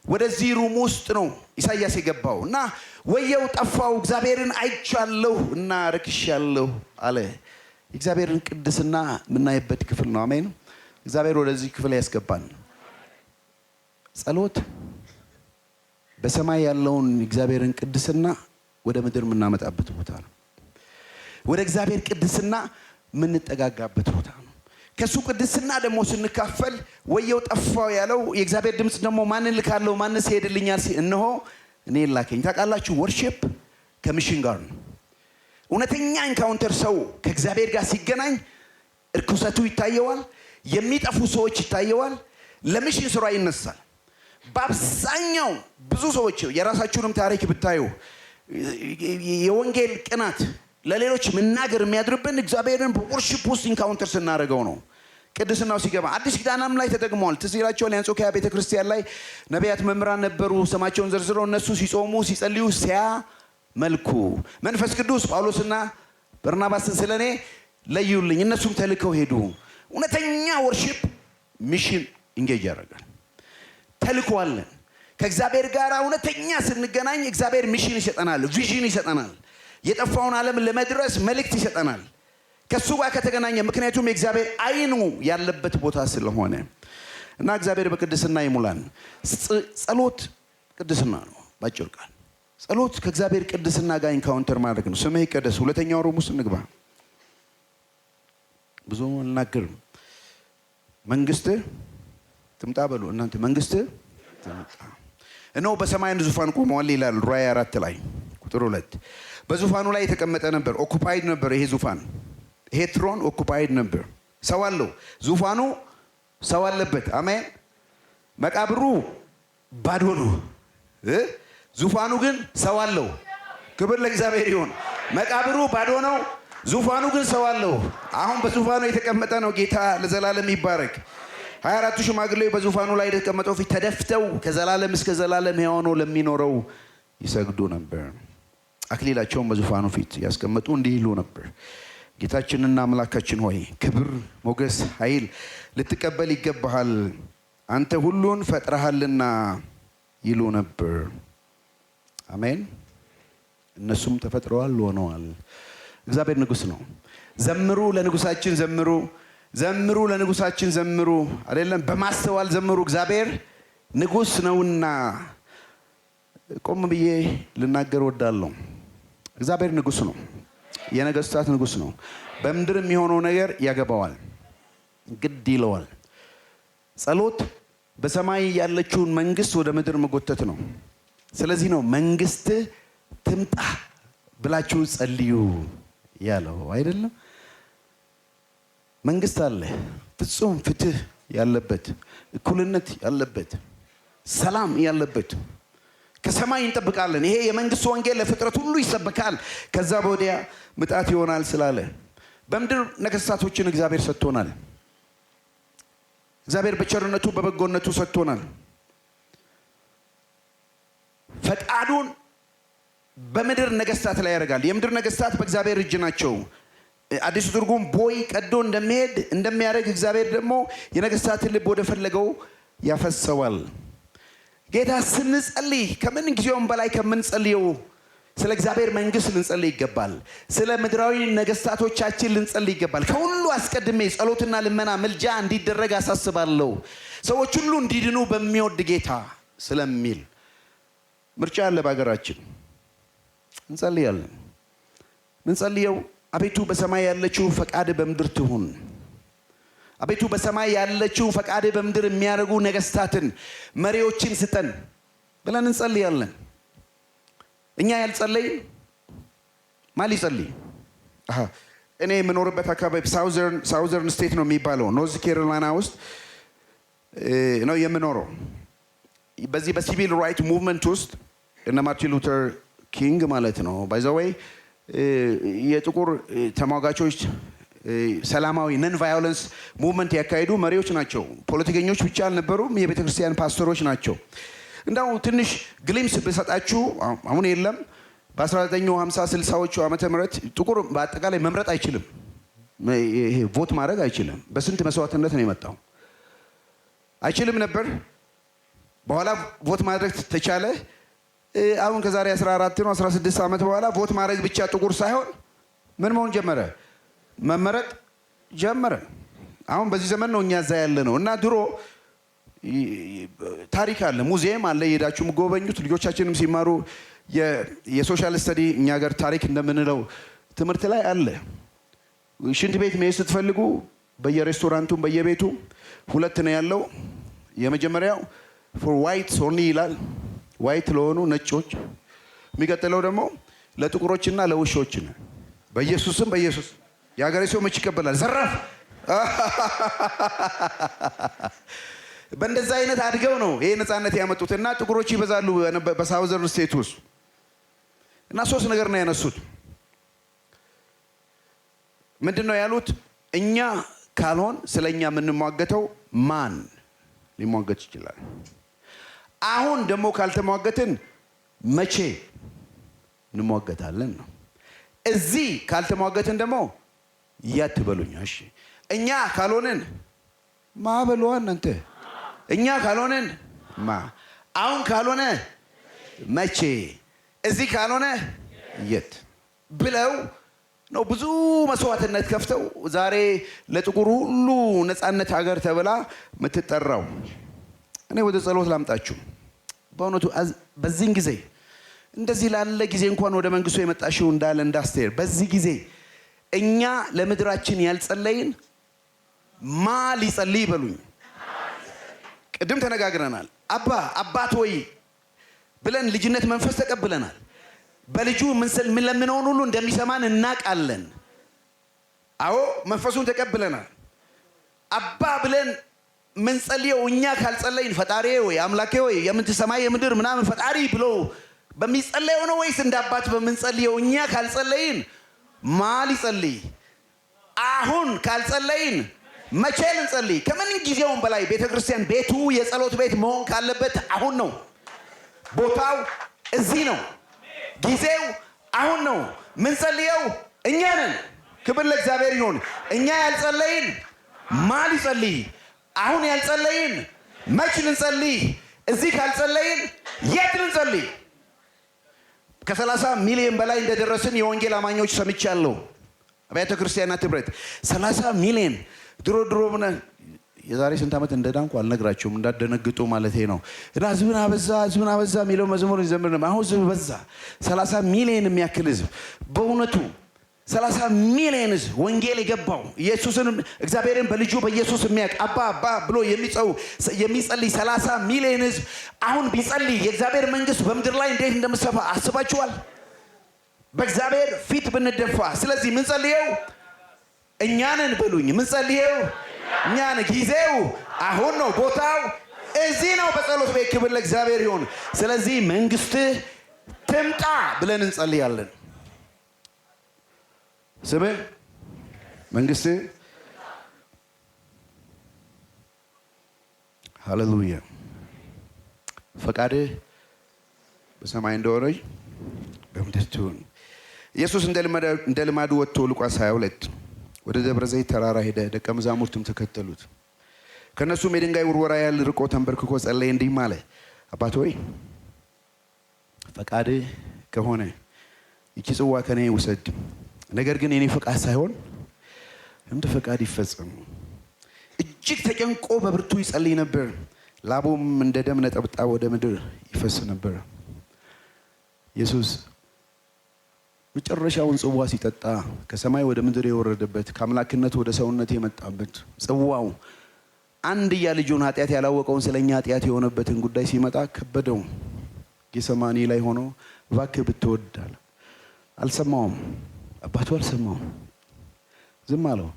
ወደዚህ ሩም ውስጥ ነው ኢሳይያስ የገባው እና ወየው ጠፋው እግዚአብሔርን አይቻለሁ እና ረክሻለሁ አለ። እግዚአብሔርን ቅድስና የምናይበት ክፍል ነው። አሜን። እግዚአብሔር ወደዚህ ክፍል ያስገባን። ጸሎት በሰማይ ያለውን እግዚአብሔርን ቅድስና ወደ ምድር የምናመጣበት ቦታ ነው። ወደ እግዚአብሔር ቅድስና የምንጠጋጋበት ቦታ ነው። ከሱ ቅድስና ደግሞ ስንካፈል ወየው ጠፋው ያለው የእግዚአብሔር ድምጽ ደግሞ ማንን ልካለሁ ማንስ ይሄድልኛል እነሆ እኔ ላከኝ። ታውቃላችሁ ወርሺፕ ከሚሽን ጋር ነው። እውነተኛ ኢንካውንተር ሰው ከእግዚአብሔር ጋር ሲገናኝ እርኩሰቱ ይታየዋል፣ የሚጠፉ ሰዎች ይታየዋል፣ ለሚሽን ስራ ይነሳል። በአብዛኛው ብዙ ሰዎች የራሳችሁንም ታሪክ ብታዩ የወንጌል ቅናት ለሌሎች መናገር የሚያድርብን እግዚአብሔርን በወርሺፕ ውስጥ ኢንካውንተር ስናደርገው ነው። ቅድስናው ሲገባ አዲስ ኪዳንም ላይ ተደግሟል። ትዝ ይላችኋል። የአንጾኪያ ቤተክርስቲያን ላይ ነቢያት መምህራን ነበሩ። ስማቸውን ዘርዝረው እነሱ ሲጾሙ ሲጸልዩ ሲያመልኩ መንፈስ ቅዱስ ጳውሎስና በርናባስን ስለኔ ለዩልኝ፣ እነሱም ተልከው ሄዱ። እውነተኛ ወርሺፕ ሚሽን ኢንጌጅ ያደርጋል። ተልኳለን ከእግዚአብሔር ጋር እውነተኛ ስንገናኝ እግዚአብሔር ሚሽን ይሰጠናል፣ ቪዥን ይሰጠናል፣ የጠፋውን ዓለም ለመድረስ መልእክት ይሰጠናል ከሱ ጋር ከተገናኘ። ምክንያቱም የእግዚአብሔር አይኑ ያለበት ቦታ ስለሆነ እና እግዚአብሔር በቅድስና ይሙላን። ጸሎት ቅድስና ነው ባጭር ቃል። ጸሎት ከእግዚአብሔር ቅድስና ጋር ኢንካውንተር ማድረግ ነው። ስምህ ይቀደስ። ሁለተኛው ሮም ውስጥ እንግባ። ብዙ አልናገርም። መንግስት ትምጣ በሉ እናንተ። መንግስት ትምጣ እነሆ በሰማይ አንድ ዙፋን ቆመዋል ይላል ራእይ 4 ላይ ቁጥር 2። በዙፋኑ ላይ የተቀመጠ ነበር። ኦኩፓይድ ነበር። ይሄ ዙፋን ይሄ ትሮን ኦኩፓይድ ነበር። ሰው አለው። ዙፋኑ ሰው አለበት። አሜን። መቃብሩ ባዶ ነው። ዙፋኑ ግን ሰው አለው። ክብር ለእግዚአብሔር ይሁን። መቃብሩ ባዶ ነው፣ ዙፋኑ ግን ሰው አለው። አሁን በዙፋኑ የተቀመጠ ነው። ጌታ ለዘላለም ይባረክ። 24ቱ ሽማግሌዎች በዙፋኑ ላይ የተቀመጠው ፊት ተደፍተው ከዘላለም እስከ ዘላለም ሕያው ሆኖ ለሚኖረው ይሰግዱ ነበር። አክሊላቸውን በዙፋኑ ፊት ያስቀመጡ እንዲህ ይሉ ነበር፣ ጌታችንና አምላካችን ሆይ ክብር፣ ሞገስ፣ ኃይል ልትቀበል ይገባሃል፣ አንተ ሁሉን ፈጥረሃልና ይሉ ነበር። አሜን። እነሱም ተፈጥረዋል፣ ሆነዋል። እግዚአብሔር ንጉሥ ነው። ዘምሩ ለንጉሳችን ዘምሩ፣ ዘምሩ ለንጉሳችን ዘምሩ። አይደለም በማስተዋል ዘምሩ፣ እግዚአብሔር ንጉሥ ነውና። ቆም ብዬ ልናገር ወዳለሁ። እግዚአብሔር ንጉሥ ነው፣ የነገስታት ንጉሥ ነው። በምድር የሚሆነው ነገር ያገባዋል፣ ግድ ይለዋል። ጸሎት በሰማይ ያለችውን መንግስት ወደ ምድር መጎተት ነው። ስለዚህ ነው መንግስት ትምጣ ብላችሁ ጸልዩ ያለው አይደለም። መንግስት አለ፣ ፍጹም ፍትህ ያለበት፣ እኩልነት ያለበት፣ ሰላም ያለበት ከሰማይ እንጠብቃለን። ይሄ የመንግስት ወንጌል ለፍጥረት ሁሉ ይሰበካል፣ ከዛ በወዲያ ምጣት ይሆናል ስላለ በምድር ነገስታቶችን እግዚአብሔር ሰጥቶናል። እግዚአብሔር በቸርነቱ በበጎነቱ ሰጥቶናል። ፈቃዱን በምድር ነገስታት ላይ ያደርጋል። የምድር ነገስታት በእግዚአብሔር እጅ ናቸው። አዲሱ ትርጉም ቦይ ቀዶ እንደሚያደርግ እግዚአብሔር ደግሞ የነገስታትን ልብ ወደ ፈለገው ያፈሰዋል። ጌታ ስንጸልይ ከምን ጊዜውም በላይ ከምንጸልየው ስለ እግዚአብሔር መንግስት ልንጸልይ ይገባል። ስለ ምድራዊ ነገስታቶቻችን ልንጸልይ ይገባል። ከሁሉ አስቀድሜ ጸሎትና ልመና ምልጃ እንዲደረግ አሳስባለሁ፣ ሰዎች ሁሉ እንዲድኑ በሚወድ ጌታ ስለሚል። ምርጫ አለ በሀገራችን። እንጸልያለን። ምንጸልየው አቤቱ በሰማይ ያለችው ፈቃድ በምድር ትሁን፣ አቤቱ በሰማይ ያለችው ፈቃድ በምድር የሚያደርጉ ነገስታትን መሪዎችን ስጠን ብለን እንጸልያለን። እኛ ያልጸለይ ማን ሊጸልይ? እኔ የምኖርበት አካባቢ ሳውዘርን ስቴት ነው የሚባለው፣ ኖርዝ ካሮላይና ውስጥ ነው የምኖረው። በዚህ በሲቪል ራይት ሙቭመንት ውስጥ እነ ማርቲን ሉተር ኪንግ ማለት ነው ባይ ዘ ዌይ የጥቁር ተሟጋቾች ሰላማዊ ነን ቫዮለንስ ሙቭመንት ያካሄዱ መሪዎች ናቸው። ፖለቲከኞች ብቻ አልነበሩም፣ የቤተ ክርስቲያን ፓስተሮች ናቸው። እንዳው ትንሽ ግሊምስ ብሰጣችሁ አሁን የለም። በ1950 60ዎቹ ዓመተ ምህረት ጥቁር በአጠቃላይ መምረጥ አይችልም፣ ይሄ ቮት ማድረግ አይችልም። በስንት መስዋዕትነት ነው የመጣው። አይችልም ነበር። በኋላ ቮት ማድረግ ተቻለ። አሁን ከዛሬ 14 ነው 16 ዓመት በኋላ ቮት ማድረግ ብቻ ጥቁር ሳይሆን ምን መሆን ጀመረ? መመረጥ ጀመረ። አሁን በዚህ ዘመን ነው እኛ እዛ ያለ ነው። እና ድሮ ታሪክ አለ፣ ሙዚየም አለ፣ የሄዳችሁ የምትጎበኙት። ልጆቻችንም ሲማሩ የሶሻል ስተዲ እኛ ሀገር ታሪክ እንደምንለው ትምህርት ላይ አለ። ሽንት ቤት መሄድ ስትፈልጉ በየሬስቶራንቱም በየቤቱ ሁለት ነው ያለው። የመጀመሪያው ፎር ዋይትስ ኦንሊ ይላል፣ ዋይት ለሆኑ ነጮች። የሚቀጥለው ደግሞ ለጥቁሮችና ለውሾች ነው። በኢየሱስም በኢየሱስ የሀገሬ ሰው መች ይቀበላል? ዘራፍ በእንደዛ አይነት አድገው ነው ይሄ ነፃነት ያመጡት። እና ጥቁሮች ይበዛሉ በሳውዘርን ስቴት ውስጥ። እና ሶስት ነገር ነው ያነሱት። ምንድን ነው ያሉት? እኛ ካልሆን ስለኛ የምንሟገተው ማን ሊሟገት ይችላል? አሁን ደግሞ ካልተሟገትን መቼ እንሟገታለን ነው። እዚህ ካልተሟገትን ደግሞ የት በሉኝ። እሺ እኛ ካልሆንን ማ በሉዋን አንተ። እኛ ካልሆንን ማ፣ አሁን ካልሆነ መቼ፣ እዚህ ካልሆነ የት ብለው ነው ብዙ መስዋዕትነት ከፍተው ዛሬ ለጥቁር ሁሉ ነፃነት ሀገር ተብላ የምትጠራው። እኔ ወደ ጸሎት ላምጣችሁ። በእውነቱ በዚህን ጊዜ እንደዚህ ላለ ጊዜ እንኳን ወደ መንግስቱ የመጣሽው እንዳለ እንዳስቴር በዚህ ጊዜ እኛ ለምድራችን ያልጸለይን ማ ሊጸልይ ይበሉኝ። ቅድም ተነጋግረናል። አባት ሆይ ብለን ልጅነት መንፈስ ተቀብለናል። በልጁ ምን ለምንሆን ሁሉ እንደሚሰማን እናውቃለን። አዎ መንፈሱን ተቀብለናል። አባ ብለን ምን ጸልየው እኛ ካልጸለይን ፈጣሪ ወይ አምላኬ ወይ የምትሰማይ የምድር ምናምን ፈጣሪ ብሎ በሚጸልየው ነው ወይስ እንዳባት በምንጸልየው እኛ ካልጸለይን ማል ይጸልይ? አሁን ካልጸለይን መቼ ልንጸልይ? ከምን ጊዜውም በላይ ቤተክርስቲያን ቤቱ የጸሎት ቤት መሆን ካለበት አሁን ነው። ቦታው እዚህ ነው። ጊዜው አሁን ነው። ምን ጸልየው እኛ ነን። ክብር ለእግዚአብሔር ይሁን። እኛ ያልጸለይን ማል ይጸልይ? አሁን ያልጸለይን መች ልንጸልይ? እዚህ ካልጸለይን የት ልንጸልይ? ከ30 ሚሊዮን በላይ እንደደረስን የወንጌል አማኞች ሰምቻለሁ። አብያተ ክርስቲያናት ህብረት 30 ሚሊዮን ድሮ የዛሬ ስንት ዓመት እንደዳንኩ አልነግራችሁም እንዳደነግጡ ማለት ነው። እና ህዝብን አበዛ የሚለው መዝሙር ይዘምር ነው። አሁን ህዝብ በዛ 30 ሚሊዮን የሚያክል ህዝብ በእውነቱ 30 ሚሊዮን ህዝብ ወንጌል የገባው ኢየሱስን እግዚአብሔርን በልጁ በኢየሱስ የሚያውቅ አባ ብሎ የሚጸልይ 30 ሚሊዮን ህዝብ አሁን ቢጸልይ የእግዚአብሔር መንግስት በምድር ላይ እንዴት እንደምትሰፋ አስባችኋል? በእግዚአብሔር ፊት ብንደፋ። ስለዚህ ምን ጸልየው እኛ ነን በሉኝ። ምን ጸልየው እኛ ነን። ጊዜው አሁን ነው። ቦታው እዚህ ነው። በጸሎት ቤት ክብር ለእግዚአብሔር ይሁን። ስለዚህ መንግስትህ ትምጣ ብለን እንጸልያለን። ስምህ መንግስትህ ሃሌሉያ ፈቃድህ በሰማይ እንደሆነች በምድር ትሁን። ኢየሱስ እንደ ልማዱ ወጥቶ ሉቃስ 22 ወደ ደብረ ዘይት ተራራ ሄደ። ደቀ መዛሙርቱም ተከተሉት። ከነሱም የድንጋይ ውርወራ ያህል ርቆ ተንበርክኮ ጸለየ፣ እንዲህም አለ። አባት ሆይ ፈቃድህ ከሆነ ይህች ጽዋ ከኔ ውሰድ። ነገር ግን የኔ ፈቃድ ሳይሆን እንደ ፈቃድ ይፈጸም። እጅግ ተጨንቆ በብርቱ ይጸልይ ነበር። ላቡም እንደ ደም ነጠብጣብ ወደ ምድር ይፈስ ነበር። ኢየሱስ መጨረሻውን ጽዋ ሲጠጣ ከሰማይ ወደ ምድር የወረደበት ከአምላክነት ወደ ሰውነት የመጣበት ጽዋው አንድያ ልጁን ኃጢአት ያላወቀውን ስለኛ ኃጢአት የሆነበትን ጉዳይ ሲመጣ ከበደው። ጌሰማኒ ላይ ሆኖ እባክህ ብትወዳል አልሰማውም። አባቱ አልሰማውም፣ ዝም አለው።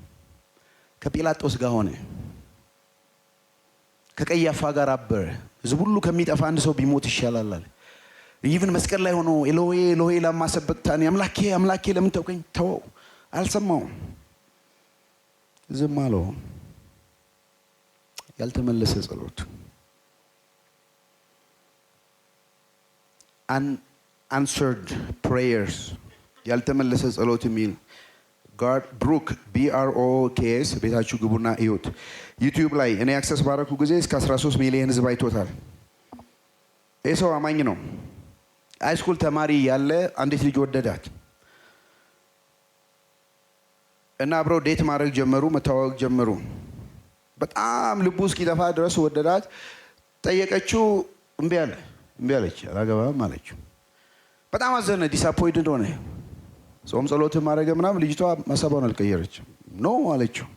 ከጲላጦስ ጋር ሆነ፣ ከቀያፋ ጋር አበረ። ህዝብ ሁሉ ከሚጠፋ አንድ ሰው ቢሞት ይሻላል አለ። ኢቭን መስቀል ላይ ሆኖ ኤሎሄ ኤሎሄ ለማ ሰበቅታኒ አምላኬ አምላኬ ለምን ተውከኝ? ተወው፣ አልሰማውም፣ ዝም አለው። ያልተመለሰ ጸሎት unanswered prayers ያልተመለሰ ጸሎት የሚል ጋድ ብሩክ BROOKS ቤታችሁ ግቡና እዩት። ዩቲዩብ ላይ እኔ አክሰስ ባረኩ ጊዜ እስከ 13 ሚሊዮን ህዝብ አይቶታል። ይህ ሰው አማኝ ነው። ሃይስኩል ተማሪ ያለ አንዲት ልጅ ወደዳት እና አብረው ዴት ማድረግ ጀመሩ፣ መተዋወቅ ጀመሩ። በጣም ልቡ እስኪጠፋ ድረስ ወደዳት። ጠየቀችው፣ እምቢ አለች፣ አላገባም አለችው። በጣም አዘነ፣ ዲስአፖይንትድ ሆነ። ጾም ጸሎት ማድረግ ምናምን ልጅቷ ሀሳቧን አልቀየረችም። ኖ አለችው።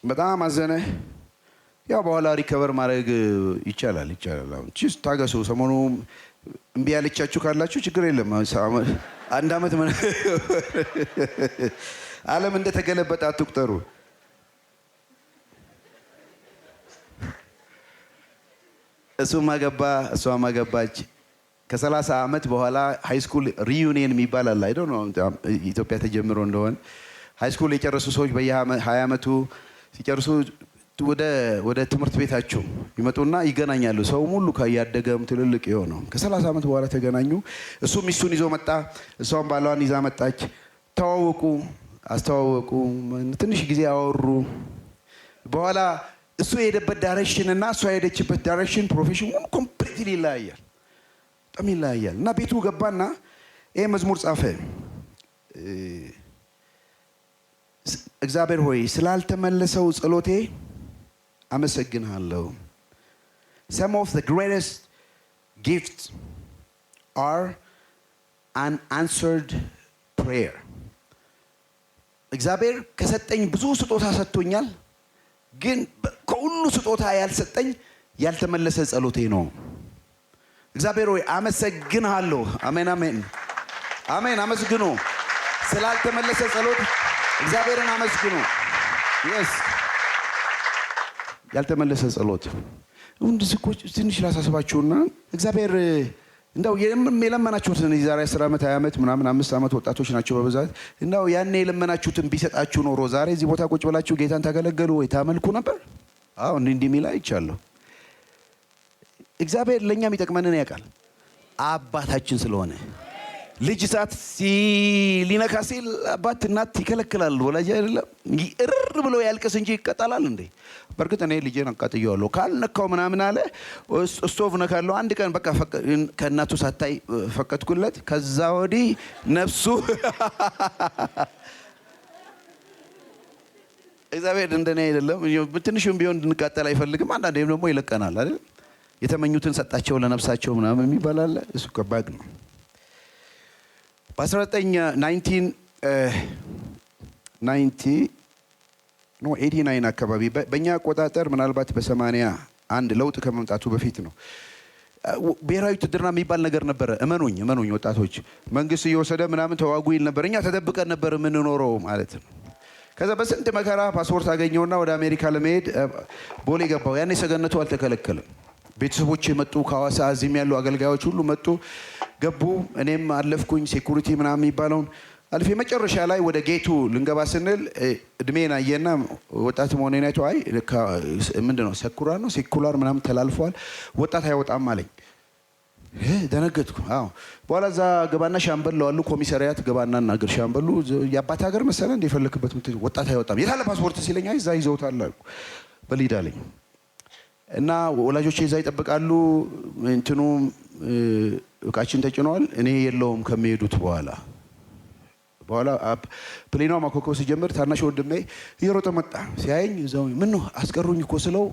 በጣም አዘነ። ያው በኋላ ሪከቨር ማድረግ ይቻላል። አሁን ቺስ ታገሱ። ሰሞኑ እምቢ ያለቻችሁ ካላችሁ ችግር የለም። አንድ አመት ዓለም እንደተገለበጠ አትቁጠሩ። እሱም አገባ፣ እሷም አገባች። ከ30 ዓመት በኋላ ሃይስኩል ሪዩኒየን የሚባል አለ አይደል ነው ኢትዮጵያ ተጀምሮ እንደሆነ ሃይስኩል የጨረሱ ሰዎች በየ20 ዓመቱ ሲጨርሱ ወደ ትምህርት ቤታቸው ይመጡና ይገናኛሉ። ሰው ሙሉ ያደገም ትልልቅ የሆነው ከ30 ዓመት በኋላ ተገናኙ። እሱ ሚስቱን ይዞ መጣ፣ እሷም ባሏን ይዛ መጣች። ተዋወቁ፣ አስተዋወቁ፣ ትንሽ ጊዜ አወሩ። በኋላ እሱ የሄደበት ዳይሬክሽን እና እሷ የሄደችበት ዳይሬክሽን ፕሮፌሽን ኮምፕሊትሊ ይለያያል፣ በጣም ይለያያል። እና ቤቱ ገባና ይሄ መዝሙር ጻፈ። እግዚአብሔር ሆይ ስላልተመለሰው ጸሎቴ አመሰግንሃለሁ። Some of the greatest gifts are unanswered prayer. እግዚአብሔር ከሰጠኝ ብዙ ስጦታ ሰጥቶኛል፣ ግን ከሁሉ ስጦታ ያልሰጠኝ ያልተመለሰ ጸሎቴ ነው። እግዚአብሔር ሆይ አመሰግንሃለሁ። አሜን አሜን አሜን። አመስግኑ። ስላልተመለሰ ጸሎት እግዚአብሔርን አመስግኑ። yes ያልተመለሰ ጸሎት እንደዚህ እኮ ትንሽ ላሳስባችሁና እግዚአብሔር እንደው የለመናችሁትን ዛሬ 10 ዓመት 20 ዓመት ምናምን 5 ዓመት ወጣቶች ናቸው በብዛት እንደው ያኔ የለመናችሁትን ቢሰጣችሁ ኖሮ ዛሬ እዚህ ቦታ ቁጭ ብላችሁ ጌታን ታገለግሉ ወይ ታመልኩ ነበር? አዎ እንዲህ ሚላ ይቻላል። እግዚአብሔር ለኛ የሚጠቅመንን ያውቃል። አባታችን ስለሆነ ልጅ ሰዓት ሊነካ ሲል አባት እናት ይከለክላል። ወላጅ አይደለም እርር ብሎ ያልቅስ እንጂ ይቀጣላል እንዴ? በርግጥ እኔ ልጄን አቃጥየዋለሁ ካልነካው ምናምን አለ ስቶቭ ነካለው አንድ ቀን በቃ ከእናቱ ሳታይ ፈቀድኩለት። ከዛ ወዲህ ነፍሱ እግዚአብሔር እንደኔ አይደለም። ትንሽም ቢሆን እንድንቃጠል አይፈልግም። አንዳንዴም ደግሞ ይለቀናል አይደል? የተመኙትን ሰጣቸው ለነፍሳቸው ምናምን የሚባል አለ። እሱ ከባድ ነው። በ1989 አካባቢ በእኛ አቆጣጠር ምናልባት በ81 ለውጥ ከመምጣቱ በፊት ነው። ብሔራዊ ውትድርና የሚባል ነገር ነበረ። እመኑኝ ወጣቶች፣ መንግስት እየወሰደ ምናምን ተዋጉ ይል ነበር። እኛ ተደብቀን ነበር የምንኖረው ማለት ነው። ከዛ በስንት መከራ ፓስፖርት አገኘውና ወደ አሜሪካ ለመሄድ ቦሌ ገባው። ያኔ ሰገነቱ አልተከለከለም። ቤተሰቦች መጡ፣ ከሐዋሳ እዚህም ያሉ አገልጋዮች ሁሉ መጡ፣ ገቡ። እኔም አለፍኩኝ። ሴኩሪቲ ምናምን የሚባለውን አልፌ መጨረሻ ላይ ወደ ጌቱ ልንገባ ስንል እድሜን አየና ወጣት መሆኔን አይቶ አይ ምንድነው ሴኩላር ምናምን ተላልፏል፣ ወጣት አይወጣም አለኝ። ደነገጥኩ። አዎ በኋላ እዛ ገባና ሻምበል አሉ ኮሚሳሪያት ገባና እናገር። ሻምበሉ የአባት ሀገር መሰለ እንደ የፈለክበት ወጣት አይወጣም። የታለ ፓስፖርት ሲለኝ አይ እዛ ይዘውታል አልኩ። በሊድ አለኝ እና ወላጆቼ እዛ ይጠብቃሉ። እንትኑ እቃችን ተጭኗል። እኔ የለውም ከመሄዱት በኋላ ፕሌኗ ማኮኮብ ሲጀምር ታናሽ ወንድሜ እየሮጠ መጣ። ሲያየኝ እዛው ምን ነው አስቀሩኝ እኮ ስለው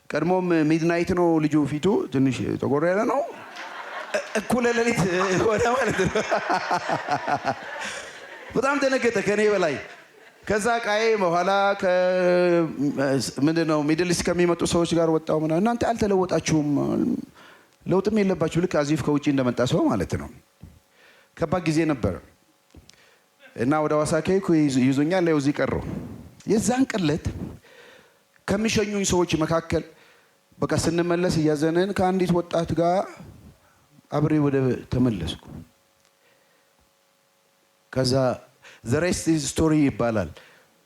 ቀድሞም ሚድናይት ነው ልጁ፣ ፊቱ ትንሽ ተጎራ ያለ ነው። እኩለ ሌሊት ሆነ ማለት ነው። በጣም ደነገጠ ከኔ በላይ። ከዛ ቃዬ በኋላ ምንድነው ሚድል ኢስት ከሚመጡ ሰዎች ጋር ወጣው ምናምን። እናንተ አልተለወጣችሁም፣ ለውጥም የለባችሁ። ልክ አዚፍ ከውጪ እንደመጣ ሰው ማለት ነው። ከባድ ጊዜ ነበር እና ወደ ሐዋሳ ከይኩ ይዞኛል። ላይ እዚህ ቀረው። የዛን ቀለት ከሚሸኙኝ ሰዎች መካከል በቃ ስንመለስ እያዘነን ከአንዲት ወጣት ጋር አብሬ ወደ ተመለስኩ። ከዛ the rest is story ይባላል።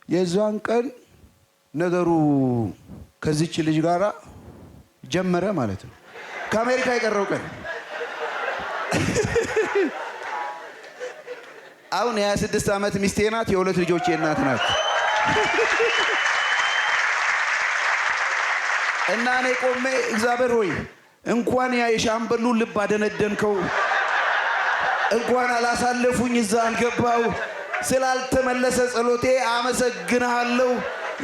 የዛን ቀን ነገሩ ከዚች ልጅ ጋራ ጀመረ ማለት ነው። ከአሜሪካ የቀረው ቀን አሁን የ26 ዓመት ሚስቴ ናት። የሁለት ልጆቼ እናት ናት። እና እኔ ቆሜ እግዚአብሔር ሆይ እንኳን ያ የሻምበሉ ልብ አደነደንከው፣ እንኳን አላሳለፉኝ እዛ አልገባው፣ ስላልተመለሰ ጸሎቴ አመሰግንሃለሁ።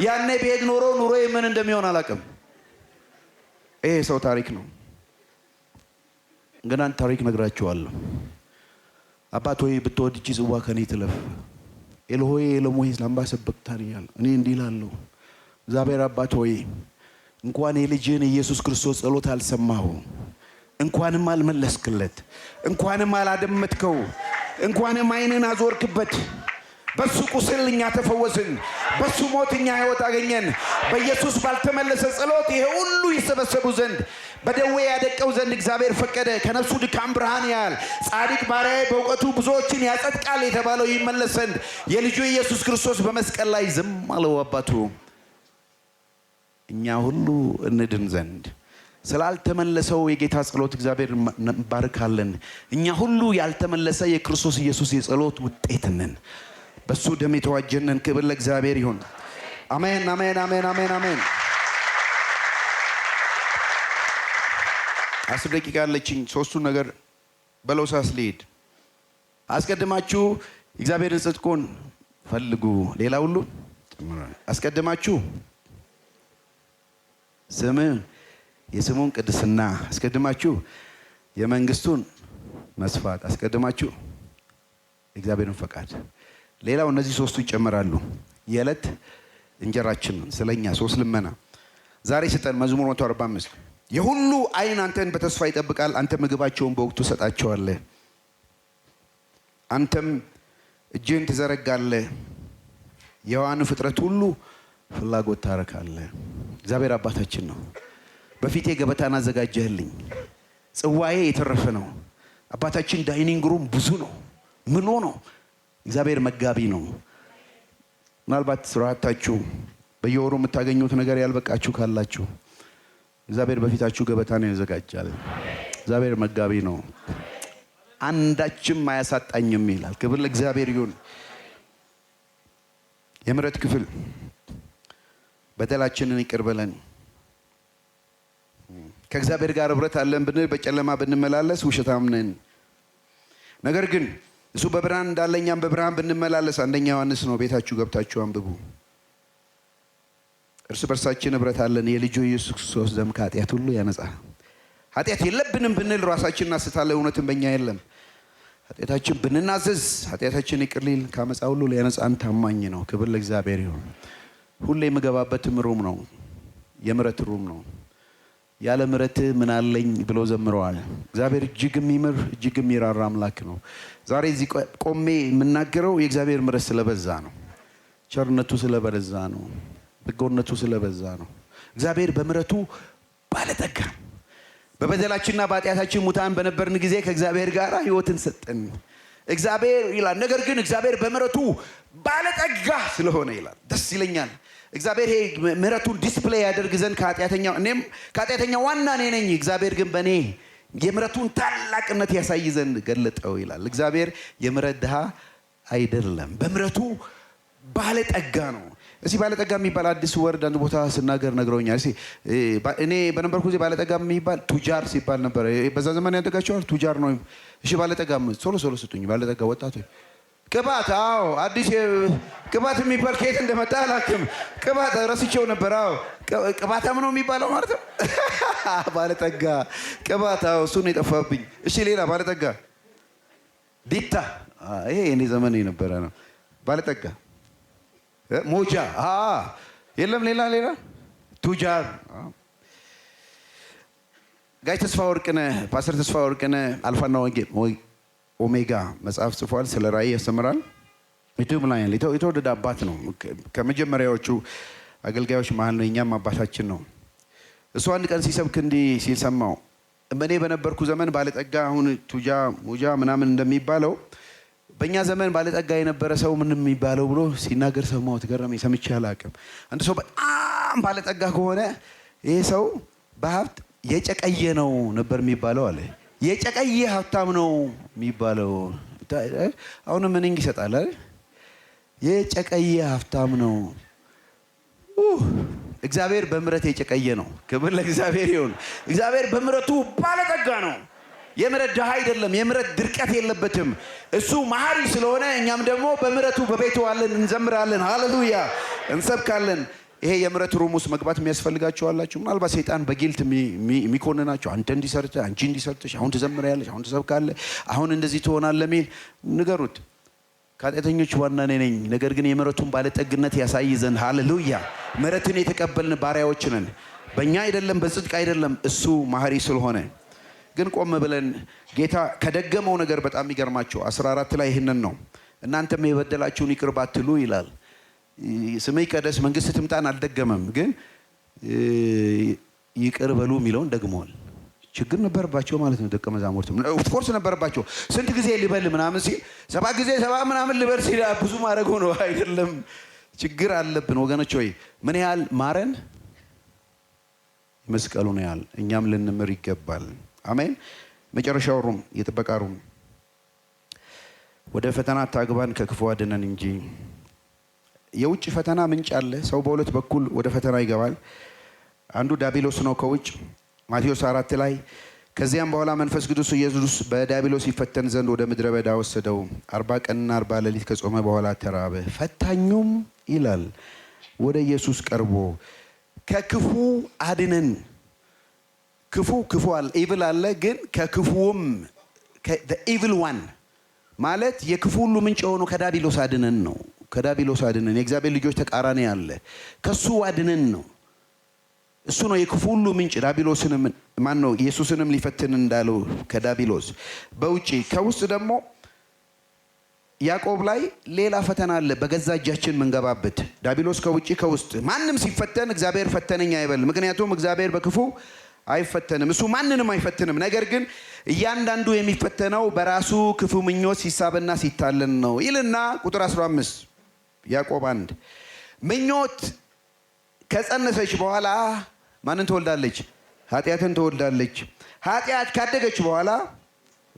ያኔ ብሄድ ኖሮ ኑሮዬ ምን እንደሚሆን አላውቅም። ይሄ ሰው ታሪክ ነው። ግን አንድ ታሪክ ነግራችኋለሁ። አባት ሆይ ብትወድ እቺ ጽዋ ከኔ ትለፍ። ኤልሆይ ኤሎሞይ ላምባ ሰበክታኛል። እኔ እንዲህ እላለሁ፣ እግዚአብሔር አባት ሆይ እንኳን የልጅን ኢየሱስ ክርስቶስ ጸሎት አልሰማሁ፣ እንኳንም አልመለስክለት፣ እንኳንም አላደመጥከው፣ እንኳንም አይንን አዞርክበት። በሱ ቁስል እኛ ተፈወስን፣ በሱ ሞት እኛ ሕይወት አገኘን። በኢየሱስ ባልተመለሰ ጸሎት ይሄ ሁሉ ይሰበሰቡ ዘንድ በደዌ ያደቀው ዘንድ እግዚአብሔር ፈቀደ። ከነፍሱ ድካም ብርሃን ያያል። ጻድቅ ባሪያዬ በእውቀቱ ብዙዎችን ያጸድቃል የተባለው ይመለስ ዘንድ የልጁ ኢየሱስ ክርስቶስ በመስቀል ላይ ዝም አለው አባቱ። እኛ ሁሉ እንድን ዘንድ ስላልተመለሰው የጌታ ጸሎት እግዚአብሔር እንባርካለን። እኛ ሁሉ ያልተመለሰ የክርስቶስ ኢየሱስ የጸሎት ውጤት ነን። በሱ ደም የተዋጀነን። ክብር ለእግዚአብሔር ይሁን። አሜን አሜን አሜን አሜን አሜን። 10 ደቂቃ አለችኝ። ሶስቱን ነገር በለውሳስ ልሂድ። አስቀድማችሁ እግዚአብሔርን ጽድቁን ፈልጉ፣ ሌላ ሁሉ አስቀድማችሁ የስሙን ቅድስና አስቀድማችሁ የመንግስቱን መስፋት አስቀድማችሁ እግዚአብሔርን ፈቃድ፣ ሌላው እነዚህ ሶስቱ ይጨመራሉ። የዕለት እንጀራችን ስለኛ ሶስት ልመና ዛሬ ስጠን። መዝሙር 145 የሁሉ አይን አንተን በተስፋ ይጠብቃል፣ አንተ ምግባቸውን በወቅቱ ሰጣቸዋለህ። አንተም እጅህን ትዘረጋለህ፣ የዋን ፍጥረት ሁሉ ፍላጎት ታረካለህ። እግዚአብሔር አባታችን ነው። በፊቴ ገበታን አዘጋጀህልኝ፣ ጽዋዬ የተረፈ ነው። አባታችን ዳይኒንግ ሩም ብዙ ነው፣ ምሎ ነው። እግዚአብሔር መጋቢ ነው። ምናልባት ስራታችሁ በየወሩ የምታገኙት ነገር ያልበቃችሁ ካላችሁ እግዚአብሔር በፊታችሁ ገበታን ያዘጋጃል። እግዚአብሔር መጋቢ ነው። አንዳችም አያሳጣኝም ይላል። ክብር ለእግዚአብሔር ይሁን። የምሕረት ክፍል በደላችንን ይቅር በለን። ከእግዚአብሔር ጋር ህብረት አለን ብንል በጨለማ ብንመላለስ ውሸታም ነን። ነገር ግን እሱ በብርሃን እንዳለ እኛም በብርሃን ብንመላለስ፣ አንደኛ ዮሐንስ ነው። ቤታችሁ ገብታችሁ አንብቡ። እርስ በርሳችን ህብረት አለን። የልጁ ኢየሱስ ክርስቶስ ደም ከኃጢአት ሁሉ ያነጻል። ኃጢአት የለብንም ብንል ራሳችንን እናስታለን፣ እውነትም በእኛ የለም። ኃጢአታችን ብንናዘዝ ኃጢአታችን ይቅር ሊል ከአመፃ ሁሉ ሊያነጻን ታማኝ ነው። ክብር ለእግዚአብሔር ይሁን። ሁሌ የምገባበትም ሩም ነው፣ የምሕረት ሩም ነው። ያለ ምሕረት ምን አለኝ ብሎ ዘምረዋል። እግዚአብሔር እጅግ የሚምር እጅግ የሚራራ አምላክ ነው። ዛሬ እዚህ ቆሜ የምናገረው የእግዚአብሔር ምሕረት ስለበዛ ነው። ቸርነቱ ስለበዛ ነው። በጎነቱ ስለበዛ ነው። እግዚአብሔር በምሕረቱ ባለጠጋ፣ በበደላችንና በኃጢአታችን ሙታን በነበርን ጊዜ ከእግዚአብሔር ጋር ሕይወትን ሰጠን እግዚአብሔር ይላል። ነገር ግን እግዚአብሔር በምሕረቱ ባለጠጋ ስለሆነ ይላል። ደስ ይለኛል። እግዚአብሔር ምሕረቱን ዲስፕሌይ ያደርግ ዘንድ እኔም ከኃጢአተኛው ዋና እኔ ነኝ፣ እግዚአብሔር ግን በእኔ የምሕረቱን ታላቅነት ያሳይ ዘንድ ገለጠው ይላል። እግዚአብሔር የምሕረት ድሃ አይደለም፣ በምሕረቱ ባለጠጋ ነው። እዚህ ባለጠጋ የሚባል አዲስ ወርድ አንድ ቦታ ስናገር ነግረውኛል። እኔ በነበርኩ ጊዜ ባለጠጋ የሚባል ቱጃር ሲባል ነበር። በዛ ዘመን ያደጋቸዋል። ቱጃር ነው። እሺ ባለጠጋ ቶሎ ስጡኝ። ባለጠጋ ወጣቶች ቅባት፣ አዎ አዲስ ቅባት የሚባል ከየት እንደመጣ አላውቅም። ቅባት ረስቼው ነበር። አዎ ቅባታም ነው የሚባለው ማለት ነው። ባለጠጋ ቅባት፣ አዎ እሱ ነው የጠፋብኝ። እሺ ሌላ ባለጠጋ ዲታ፣ ይሄ እኔ ዘመን የነበረ ነው። ባለጠጋ ሞጃ፣ የለም ሌላ ቱጃር። ጋይ ተስፋ ወርቅነህ፣ ፓስተር ተስፋ ወርቅነህ አልፋና ኦሜጋ መጽሐፍ ጽፏል። ስለ ራእይ ያስተምራል። ዩቲዩብ ላይ ያለ የተወደደ አባት ነው። ከመጀመሪያዎቹ አገልጋዮች መሀል ነው። እኛም አባታችን ነው። እሱ አንድ ቀን ሲሰብክ እንዲህ ሲል ሰማው። እኔ በነበርኩ ዘመን ባለጠጋ አሁን ቱጃ ሙጃ ምናምን እንደሚባለው በእኛ ዘመን ባለጠጋ የነበረ ሰው ምን የሚባለው ብሎ ሲናገር ሰማሁት። ገረመኝ። ሰምቼ አላውቅም። አንድ ሰው በጣም ባለጠጋ ከሆነ ይሄ ሰው በሀብት የጨቀየ ነው ነበር የሚባለው አለ። የጨቀየ ሀብታም ነው የሚባለው። አሁን ምን ይሰጣል አይደል? የጨቀየ ሀብታም ነው። እግዚአብሔር በምሕረት የጨቀየ ነው። ክብር ለእግዚአብሔር ይሁን። እግዚአብሔር በምሕረቱ ባለጠጋ ነው። የምሕረት ድሃ አይደለም። የምሕረት ድርቀት የለበትም። እሱ መሐሪ ስለሆነ እኛም ደግሞ በምሕረቱ በቤቱ አለን፣ እንዘምራለን፣ ሃሌሉያ እንሰብካለን። ይሄ የምሕረት ሩም ውስጥ መግባት የሚያስፈልጋችሁ አላችሁ። ምናልባት ሰይጣን በጊልት የሚኮንናችሁ አንተ እንዲሰርተ አንቺ እንዲሰርተሽ አሁን ትዘምራለሽ፣ አሁን ትሰብካለህ፣ አሁን እንደዚህ ትሆናለህ የሚል ንገሩት። ከኃጢአተኞች ዋና እኔ ነኝ፣ ነገር ግን የምሕረቱን ባለጠግነት ያሳይ ዘንድ ሃሌሉያ። ምሕረትን የተቀበልን ባሪያዎች ነን። በእኛ አይደለም፣ በጽድቅ አይደለም፣ እሱ መሐሪ ስለሆነ። ግን ቆም ብለን ጌታ ከደገመው ነገር በጣም ይገርማቸው 14 ላይ ይህንን ነው። እናንተም የበደላችሁን ይቅር ባትሉ ይላል። ስምህ ይቀደስ መንግስት ትምጣን አልደገመም፣ ግን ይቅር በሉ የሚለውን ደግመዋል። ችግር ነበረባቸው ማለት ነው። ደቀ መዛሙርትም ኦፍኮርስ ነበረባቸው። ስንት ጊዜ ልበል ምናምን ሲል 7 ጊዜ 7 ምናምን ልበል ሲል ብዙ ማድረግ ሆኖ አይደለም። ችግር አለብን ወገኖች ሆይ። ምን ያህል ማረን? መስቀሉን ያህል እኛም ልንምር ይገባል። አሜን። መጨረሻው ሩም የጥበቃ ሩም ወደ ፈተና አታግባን ከክፉ አድነን እንጂ። የውጭ ፈተና ምንጭ አለ። ሰው በሁለት በኩል ወደ ፈተና ይገባል። አንዱ ዲያብሎስ ነው ከውጭ ማቴዎስ 4 ላይ ከዚያም በኋላ መንፈስ ቅዱስ ኢየሱስ በዲያብሎስ ይፈተን ዘንድ ወደ ምድረ በዳ ወሰደው 40 ቀንና 40 ሌሊት ከጾመ በኋላ ተራበ። ፈታኙም ይላል ወደ ኢየሱስ ቀርቦ ከክፉ አድነን። ክፉ አለ፣ ኢቭል አለ። ግን ከክፉም ኢቭል ዋን ማለት የክፉ ሁሉ ምንጭ የሆነው ከዲያብሎስ አድነን ነው። ከዲያብሎስ አድነን። የእግዚአብሔር ልጆች ተቃራኒ አለ። ከሱ አድነን ነው። እሱ ነው የክፉ ሁሉ ምንጭ። ዲያብሎስንም ማን ነው ኢየሱስንም ሊፈትን እንዳለው ከዲያብሎስ በውጪ ከውስጥ ደግሞ ያዕቆብ ላይ ሌላ ፈተና አለ በገዛ እጃችን መንገባበት ዳቢሎስ ከውጪ ከውስጥ ማንም ሲፈተን እግዚአብሔር ፈተነኝ አይበል ምክንያቱም እግዚአብሔር በክፉ አይፈተንም እሱ ማንንም አይፈትንም ነገር ግን እያንዳንዱ የሚፈተነው በራሱ ክፉ ምኞት ሲሳብና ሲታለን ነው ይልና ቁጥር 15 ያዕቆብ 1 ምኞት ከጸነሰች በኋላ ማንን ትወልዳለች ኃጢአትን ትወልዳለች ኃጢአት ካደገች በኋላ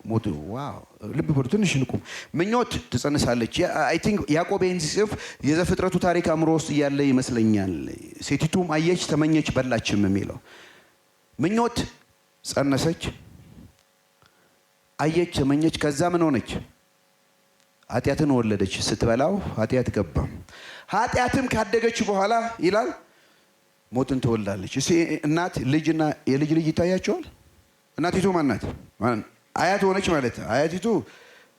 ሞት ዋው ልብ ብሩ ትንሽ ንቁም ምኞት ትጸንሳለች አይ ቲንክ ያዕቆብን ሲጽፍ የዘፍጥረቱ ታሪክ አምሮ ውስጥ ያለ ይመስለኛል ሴቲቱም አየች ተመኘች በላችም የሚለው ምኞት ጸነሰች አየች ተመኘች ከዛ ምን ሆነች ኃጢአትን ወለደች ስትበላው ኃጢአት ገባ ኃጢአትም ካደገች በኋላ ይላል ሞትን ትወልዳለች እሺ እናት ልጅና የልጅ ልጅ ይታያቸዋል እናቲቱ ማን ናት አያት ሆነች ማለት አያቲቱ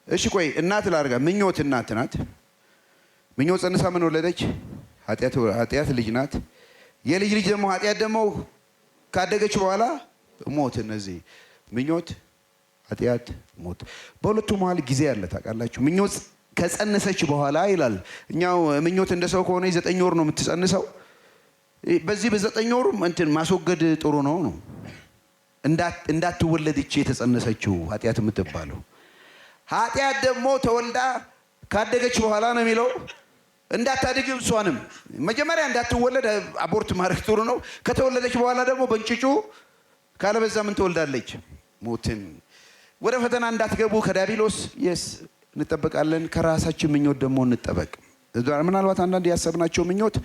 እሺ ቆይ እናት ላርጋ ምኞት እናት ናት ምኞት ጸንሳ ምን ወለደች ኃጢአት ልጅ ናት የልጅ ልጅ ደግሞ ኃጢአት ደግሞ ካደገች በኋላ ሞት እነዚህ ምኞት ኃጢአት ሞት በሁለቱ መሃል ጊዜ አለ ታውቃላችሁ ምኞት ከጸነሰች በኋላ ይላል እኛው ምኞት እንደሰው ከሆነ 9 ወር ነው የምትጸንሰው በዚህ በ9 ወር እንትን ማስወገድ ጥሩ ነው እንዳትወለድች የተጸነሰችው ኃጢአት የምትባለው ኃጢአት ደግሞ ተወልዳ ካደገች በኋላ ነው የሚለው እንዳታድግ እሷንም መጀመሪያ እንዳትወለድ አቦርት ማድረግ ጥሩ ነው ከተወለደች በኋላ ደግሞ በእንጭጩ ካለበዛ ምን ትወልዳለች ሞትን ወደ ፈተና እንዳትገቡ ከዳቢሎስ እንጠበቃለን ከራሳችን ምኞት ደግሞ እንጠበቅ ምናልባት አንዳንድ ያሰብናቸው ምኞት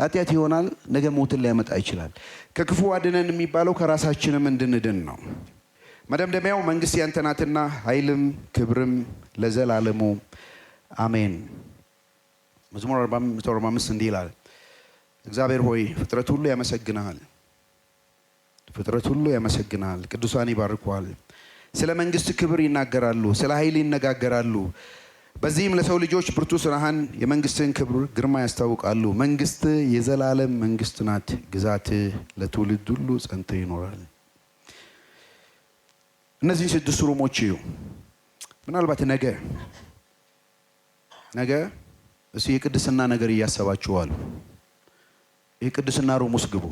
ኃጢአት ይሆናል ነገ ሞትን ሊያመጣ ይችላል ከክፉ አድነን የሚባለው ከራሳችንም እንድንድን ነው መደምደሚያው መንግስት ያንተ ናትና ኃይልም ክብርም ለዘላለሙ አሜን መዝሙር 45 እንዲህ ይላል እግዚአብሔር ሆይ ፍጥረት ሁሉ ያመሰግናል ቅዱሳን ይባርኩሃል ስለ መንግስት ክብር ይናገራሉ ስለ ኃይል ይነጋገራሉ በዚህም ለሰው ልጆች ብርቱ ስራህን የመንግስትን ክብር ግርማ ያስታውቃሉ መንግስት የዘላለም መንግስት ናት ግዛት ለትውልድ ሁሉ ጸንቶ ይኖራል እነዚህ 6 ሮሞች ምናልባት ነገ እሱ የቅድስና ነገር እያሰባችኋል የቅድስና ሮም ውስጥ ግቡ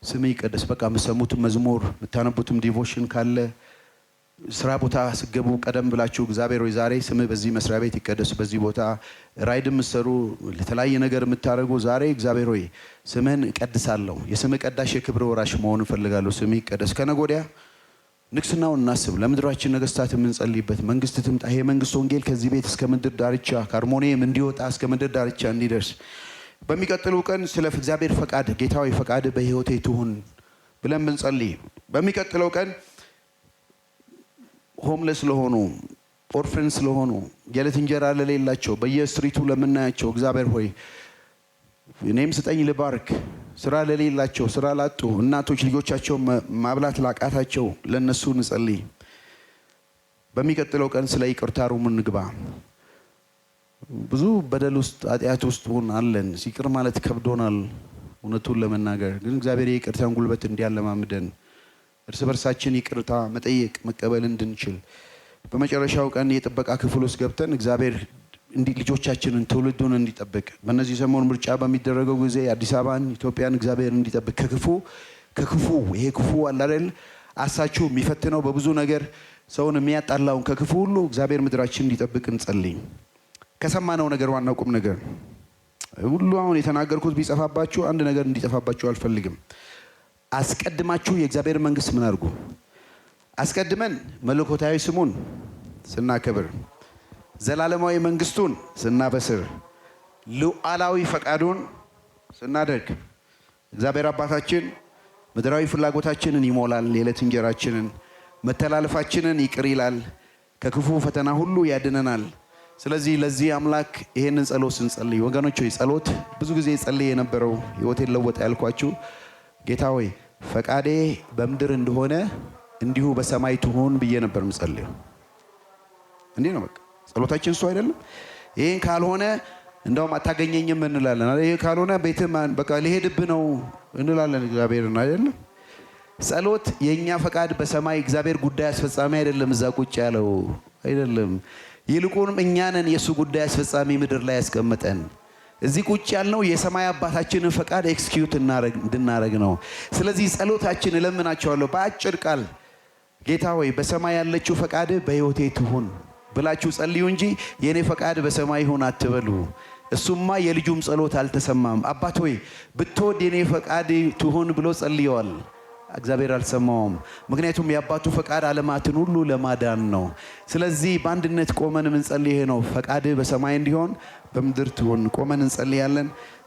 ስም ይቀደስ በቃ የምትሰሙትም መዝሙር የምታነቡትም ዲቮሽን ካለ ስራ ቦታ ስገቡ ቀደም ብላችሁ እግዚአብሔር ሆይ ዛሬ ስም በዚህ መስሪያ ቤት ይቀደስ በዚህ ቦታ ራይድ ምሰሩ ለተለያየ ነገር የምታረጉ ዛሬ እግዚአብሔር ሆይ ስምህን እቀድሳለሁ የስም ቀዳሽ የክብር ወራሽ መሆን እፈልጋለሁ ስም ይቀደስ ከነጎዲያ ንግስናውን እናስብ ለምድራችን ነገስታት የምንጸልይበት መንግስት ትምጣ ይሄ መንግስት ወንጌል ከዚህ ቤት እስከ ምድር ዳርቻ ከአርሞኒየም እንዲወጣ እስከ ምድር ዳርቻ እንዲደርስ በሚቀጥለው ቀን ስለ እግዚአብሔር ፈቃድ ጌታዊ ፈቃድ በህይወቴ ትሁን ብለን ብንጸልይ በሚቀጥለው ቀን ሆምለስ ለሆኑ ኦርፈንስ ለሆኑ የዕለት እንጀራ ለሌላቸው በየስትሪቱ ለምናያቸው እግዚአብሔር ሆይ እኔም ስጠኝ ልባርክ ስራ ለሌላቸው ስራ ላጡ እናቶች ልጆቻቸው ማብላት ላቃታቸው ለነሱ እንጸልይ በሚቀጥለው ቀን ስለ ይቅርታ ሩም እንግባ ብዙ በደል ውስጥ ኃጢአት ውስጥ አለን ይቅር ማለት ከብዶናል እውነቱን ለመናገር ግን እግዚአብሔር የይቅርታን ጉልበት እንዲያለማምደን እርስ በርሳችን ይቅርታ መጠየቅ መቀበል እንድንችል በመጨረሻው ቀን የጥበቃ ክፍል ውስጥ ገብተን እግዚአብሔር ልጆቻችንን ትውልዱን እንዲጠብቅ በእነዚህ ሰሞን ምርጫ በሚደረገው ጊዜ አዲስ አበባን ኢትዮጵያን እግዚአብሔር እንዲጠብቅ ከክፉ ይሄ ክፉ አለ አይደል አሳችሁ የሚፈትነው በብዙ ነገር ሰውን የሚያጣላውን ከክፉ ሁሉ እግዚአብሔር ምድራችን እንዲጠብቅ እንጸልይ ከሰማነው ነገር ዋናው ቁም ነገር ሁሉ አሁን የተናገርኩት ቢጸፋባችሁ አንድ ነገር እንዲጠፋባችሁ አልፈልግም አስቀድማችሁ የእግዚአብሔር መንግስት ምን አድርጉ አስቀድመን መለኮታዊ ስሙን ስናከብር ዘላለማዊ መንግስቱን ስናበስር ሉዓላዊ ፈቃዱን ስናደርግ እግዚአብሔር አባታችን ምድራዊ ፍላጎታችንን ይሞላል የዕለት እንጀራችንን መተላለፋችንን ይቅር ይላል ከክፉ ፈተና ሁሉ ያድነናል ስለዚህ ለዚህ አምላክ ይሄንን ጸሎት ስንጸልይ ወገኖች ሆይ ጸሎት ብዙ ጊዜ ጸልይ የነበረው ህይወቴን ለወጠ ያልኳችሁ ጌታ ሆይ ፈቃዴ በምድር እንደሆነ እንዲሁ በሰማይ ትሁን ብዬ ነበር ምጸልየው እንዴ ነው በቃ ጸሎታችን እሱ አይደለም ይሄን ካልሆነ እንደውም አታገኘኝም እንላለን ይሄ ካልሆነ ቤትም በቃ ሊሄድብ ነው እንላለን እግዚአብሔርን አይደለም ጸሎት የኛ ፈቃድ በሰማይ እግዚአብሔር ጉዳይ አስፈጻሚ አይደለም እዛ ቁጭ ያለው አይደለም ይልቁንም እኛንን የሱ ጉዳይ አስፈጻሚ ምድር ላይ ያስቀመጠን እዚህ ቁጭ ያልነው የሰማይ አባታችንን ፈቃድ ኤክስኪዩት እንድናረግ ነው። ስለዚህ ጸሎታችን እለምናችኋለሁ በአጭር ቃል ጌታ ሆይ በሰማይ ያለችው ፈቃድ በሕይወቴ ትሁን ብላችሁ ጸልዩ እንጂ የኔ ፈቃድ በሰማይ ይሁን አትበሉ። እሱማ የልጁም ጸሎት አልተሰማም። አባት ሆይ ብትወድ የኔ ፈቃድ ትሁን ብሎ ጸልየዋል። እግዚአብሔር አልሰማውም። ምክንያቱም የአባቱ ፈቃድ ዓለማትን ሁሉ ለማዳን ነው። ስለዚህ በአንድነት ቆመን ምን ጸልይ ነው ፈቃድ በሰማይ እንዲሆን በምድር ትሁን። ቆመን እንጸልያለን።